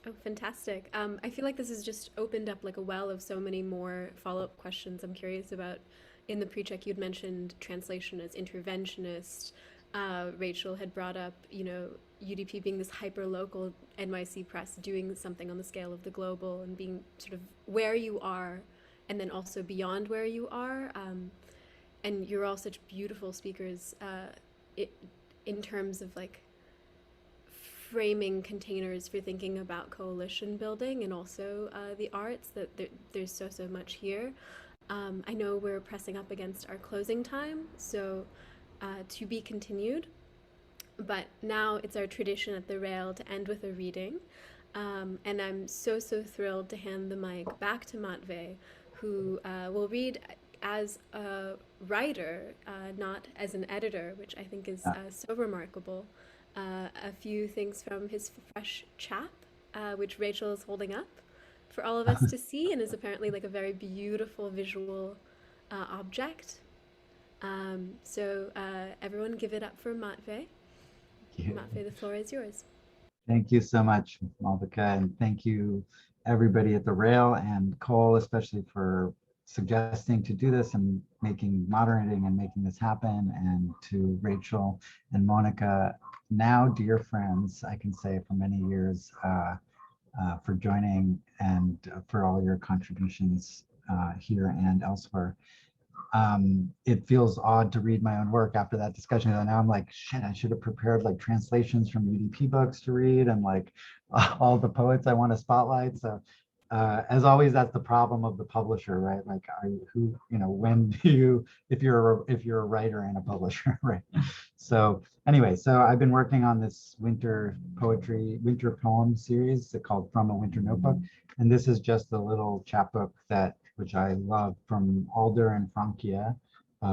Oh, fantastic. I feel like this has just opened up like a well of so many more follow-up questions I'm curious about. In the pre-check, you'd mentioned translation as interventionist. Rachel had brought up, you know, UDP being this hyper-local NYC press, doing something on the scale of the global, and being sort of where you are, and then also beyond where you are. And you're all such beautiful speakers in terms of like framing containers for thinking about coalition building, and also the arts, that there's so much here. I know we're pressing up against our closing time, so to be continued. But now it's our tradition at the Rail to end with a reading. And I'm so thrilled to hand the mic back to Matvei, who will read as a writer, not as an editor, which I think is so remarkable. A few things from his fresh chap, which Rachel is holding up for all of us to see, and is apparently like a very beautiful visual object. So everyone give it up for Matvei. Matvei, the floor is yours. Thank you so much, Mónica, and thank you everybody at the Rail, and Cole especially, for suggesting to do this and moderating and making this happen, and to Rachel and Mónica, now dear friends, I can say, for many years, for joining and for all your contributions here and elsewhere. It feels odd to read my own work after that discussion, and now I'm like, shit, I should have prepared like translations from UDP books to read, and like all the poets I want to spotlight. So as always, that's the problem of the publisher, right? Like, when do you, if you're a writer and a publisher, right? So anyway, so I've been working on this winter poem series called From a Winter Notebook, and this is just a little chapbook which I love, from Alder and Frankia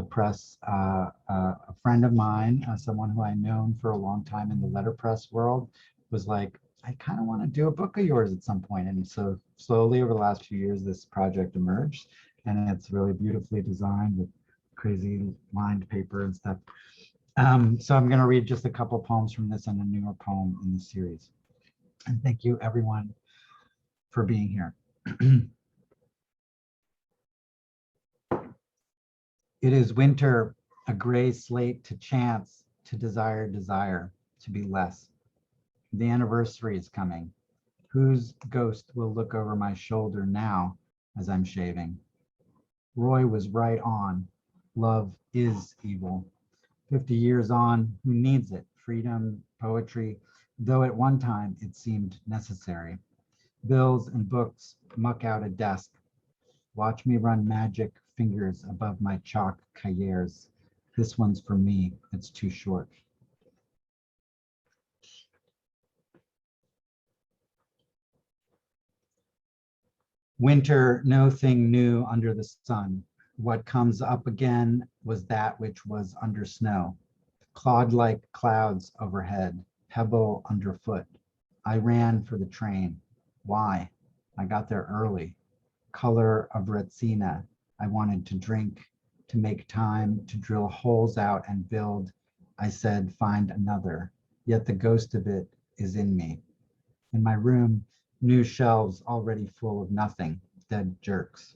Press. A friend of mine, someone who I've known for a long time in the letterpress world, was like, I kind of want to do a book of yours at some point. And so slowly over the last few years, this project emerged, and it's really beautifully designed with crazy lined paper and stuff. So I'm going to read just a couple poems from this and a newer poem in the series. And thank you everyone for being here. It is winter, a gray slate to chance, to desire, to be less. The anniversary is coming. Whose ghost will look over my shoulder now as I'm shaving? Roy was right on. Love is evil. 50 years on, who needs it? Freedom, poetry, though at one time it seemed necessary. Bills and books muck out a desk. Watch me run magic fingers above my chalk cahiers. This one's for me, it's too short. Winter, no thing new under the sun. What comes up again was that which was under snow, clod-like clouds overhead, pebble underfoot. I ran for the train. Why? I got there early. Color of Retsina. I wanted to drink, to make time, to drill holes out and build. I said, find another. Yet the ghost of it is in me. In my room, new shelves already full of nothing, dead jerks.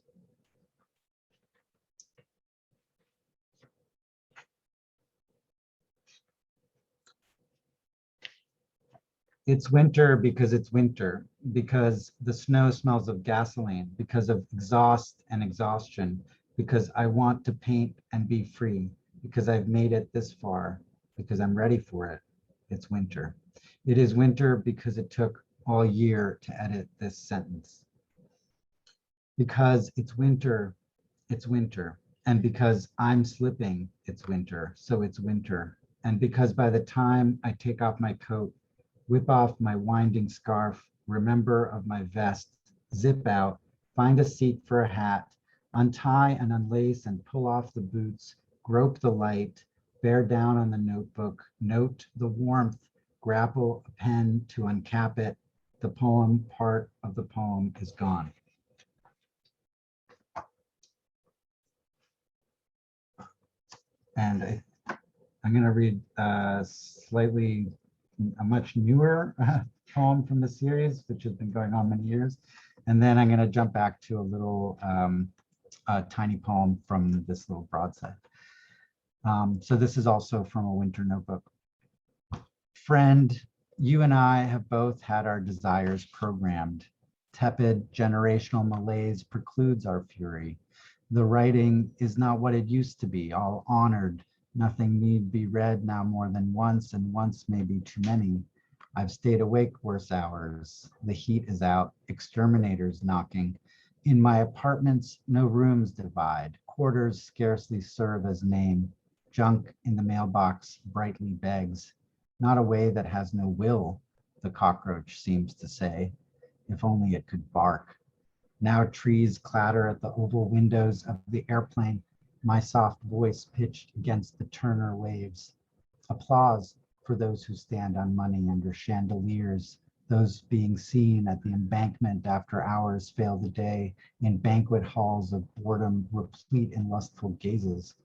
It's winter because it's winter, because the snow smells of gasoline, because of exhaust and exhaustion, because I want to paint and be free, because I've made it this far, because I'm ready for it. It's winter. It is winter because it took all year to edit this sentence. Because it's winter, and because I'm slipping, it's winter, so it's winter. And because by the time I take off my coat, whip off my winding scarf, remember of my vest, zip out, find a seat for a hat, untie and unlace and pull off the boots, grope the light, bear down on the notebook, note the warmth, grapple a pen to uncap it, the poem part of the poem is gone. And I'm going to read a much newer poem from the series, which has been going on many years. And then I'm going to jump back to a little tiny poem from this little broadside. So this is also from a winter notebook. Friend, you and I have both had our desires programmed. Tepid generational malaise precludes our fury. The writing is not what it used to be, all honored. Nothing need be read now more than once, and once may be too many. I've stayed awake worse hours. The heat is out, exterminators knocking. In my apartments, no rooms divide. Quarters scarcely serve as name. Junk in the mailbox brightly begs. Not a way that has no will, the cockroach seems to say. If only it could bark. Now trees clatter at the oval windows of the airplane, my soft voice pitched against the Turner waves. Applause for those who stand on money under chandeliers, those being seen at the embankment after hours fail the day, in banquet halls of boredom replete in lustful gazes.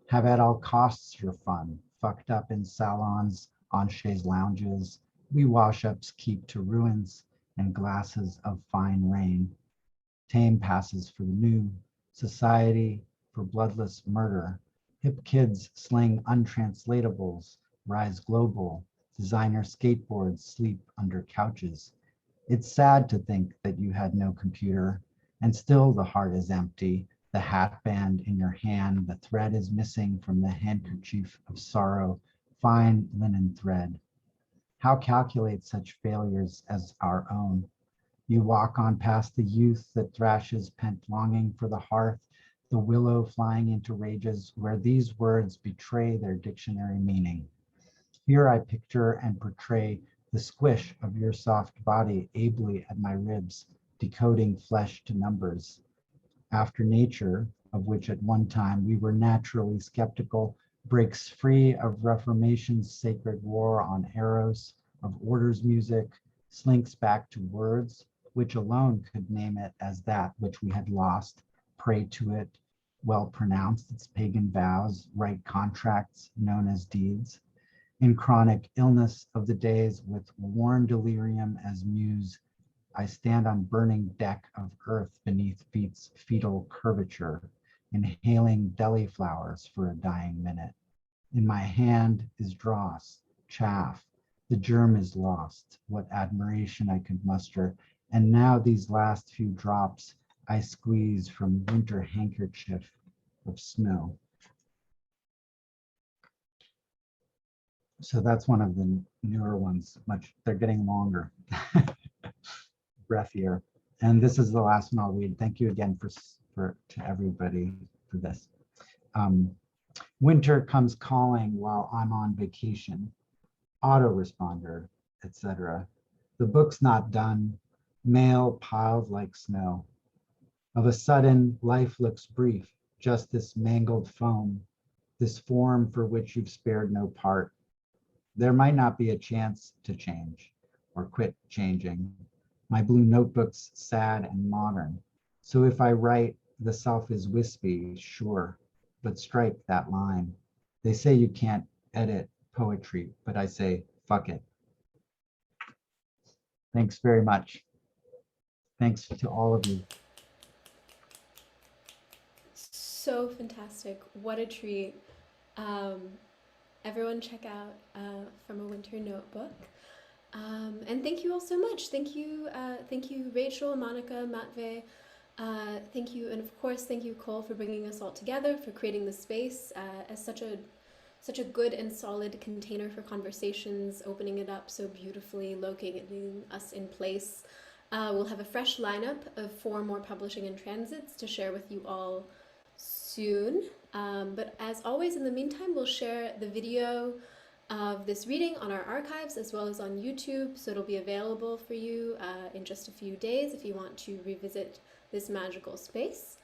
Have at all costs your fun, fucked up in salons, on chaise lounges. We wash-ups keep to ruins and glasses of fine rain. Tame passes for the new, society for bloodless murder. Hip kids sling untranslatables, rise global, designer skateboards sleep under couches. It's sad to think that you had no computer, and still the heart is empty, the hat band in your hand, the thread is missing from the handkerchief of sorrow, fine linen thread. How calculate such failures as our own? You walk on past the youth that thrashes pent longing for the hearth, the willow flying into rages where these words betray their dictionary meaning. Here I picture and portray the squish of your soft body ably at my ribs, decoding flesh to numbers. After nature, of which at one time we were naturally skeptical, breaks free of Reformation's sacred war on eros, of order's music, slinks back to words, which alone could name it as that which we had lost, pray to it, well pronounced its pagan vows, write contracts known as deeds. In chronic illness of the days with worn delirium as muse, I stand on burning deck of earth beneath feet's fetal curvature, inhaling deli flowers for a dying minute. In my hand is dross, chaff, the germ is lost, what admiration I could muster, and now these last few drops I squeeze from winter handkerchief of snow. So that's one of the newer ones, they're getting longer, breathier. And this is the last one I'll read. Thank you again to everybody for this. Winter comes calling while I'm on vacation, autoresponder, etc. The book's not done, mail piled like snow. Of a sudden, life looks brief, just this mangled foam, this form for which you've spared no part. There might not be a chance to change or quit changing. My blue notebook's sad and modern. So if I write, the self is wispy, sure, but strike that line. They say you can't edit poetry, but I say, fuck it. Thanks very much. Thanks to all of you. So fantastic. What a treat. Everyone check out From a Winter Notebook. And thank you all so much. Thank you, Rachel, Mónica, Matvei. Thank you, and of course, thank you, Cole, for bringing us all together, for creating the space as such a good and solid container for conversations, opening it up so beautifully, locating us in place. We'll have a fresh lineup of 4 more publishing in transits to share with you all soon. But as always, in the meantime, we'll share the video of this reading on our archives as well as on YouTube, so it'll be available for you in just a few days if you want to revisit this magical space.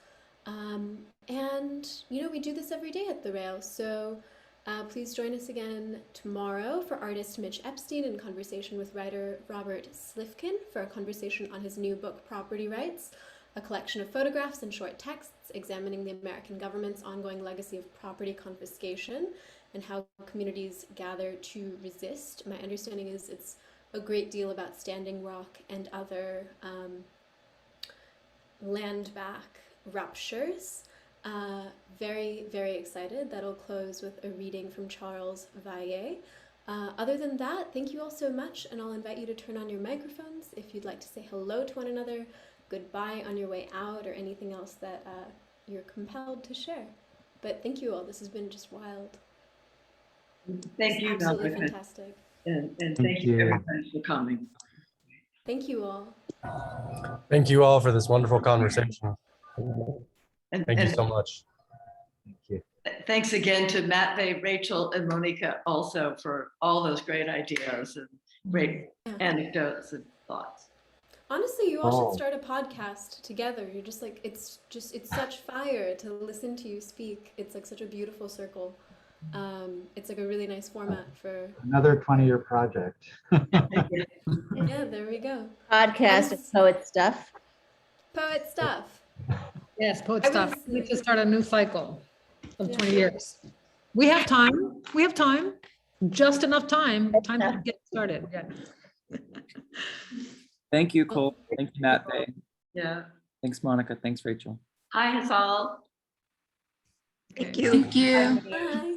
And you know, we do this every day at the Rail, so please join us again tomorrow for artist Mitch Epstein in conversation with writer Robert Slifkin for a conversation on his new book Property Rights, a collection of photographs and short texts examining the American government's ongoing legacy of property confiscation and how communities gather to resist. My understanding is it's a great deal about Standing Rock and other land back ruptures. Very, very excited. That'll close with a reading from Charles Valle. Other than that, thank you all so much, and I'll invite you to turn on your microphones if you'd like to say hello to one another, goodbye on your way out, or anything else that you're compelled to share. But thank you all. This has been just wild. Thank you, Absolutely Malvika. fantastic. And Thank thank you you. everybody for coming. Thank you all. Thank you all for this wonderful conversation. And, Thank you and so much. Thank you. thanks again to Matvei, Rachel, and Mónica also for all those great ideas and great anecdotes and thoughts. Honestly, you all Oh. should start a podcast together. You're just like, it's such fire to listen to you speak. It's like such a beautiful circle. It's like a really nice format for, Another 20-year project. yeah, there we go. Podcast of poet stuff. Poet stuff. Yes, poet I stuff. was- We need to start a new cycle of Yeah. 20 years. We have time. We have time. Just enough time. Time to get started. Yeah. Thank you, Cole. Thank you, Matvei. Yeah. Thanks, Monica. Thanks, Rachel. Hi, Hassal. Thank Okay. you. Thank you. Bye.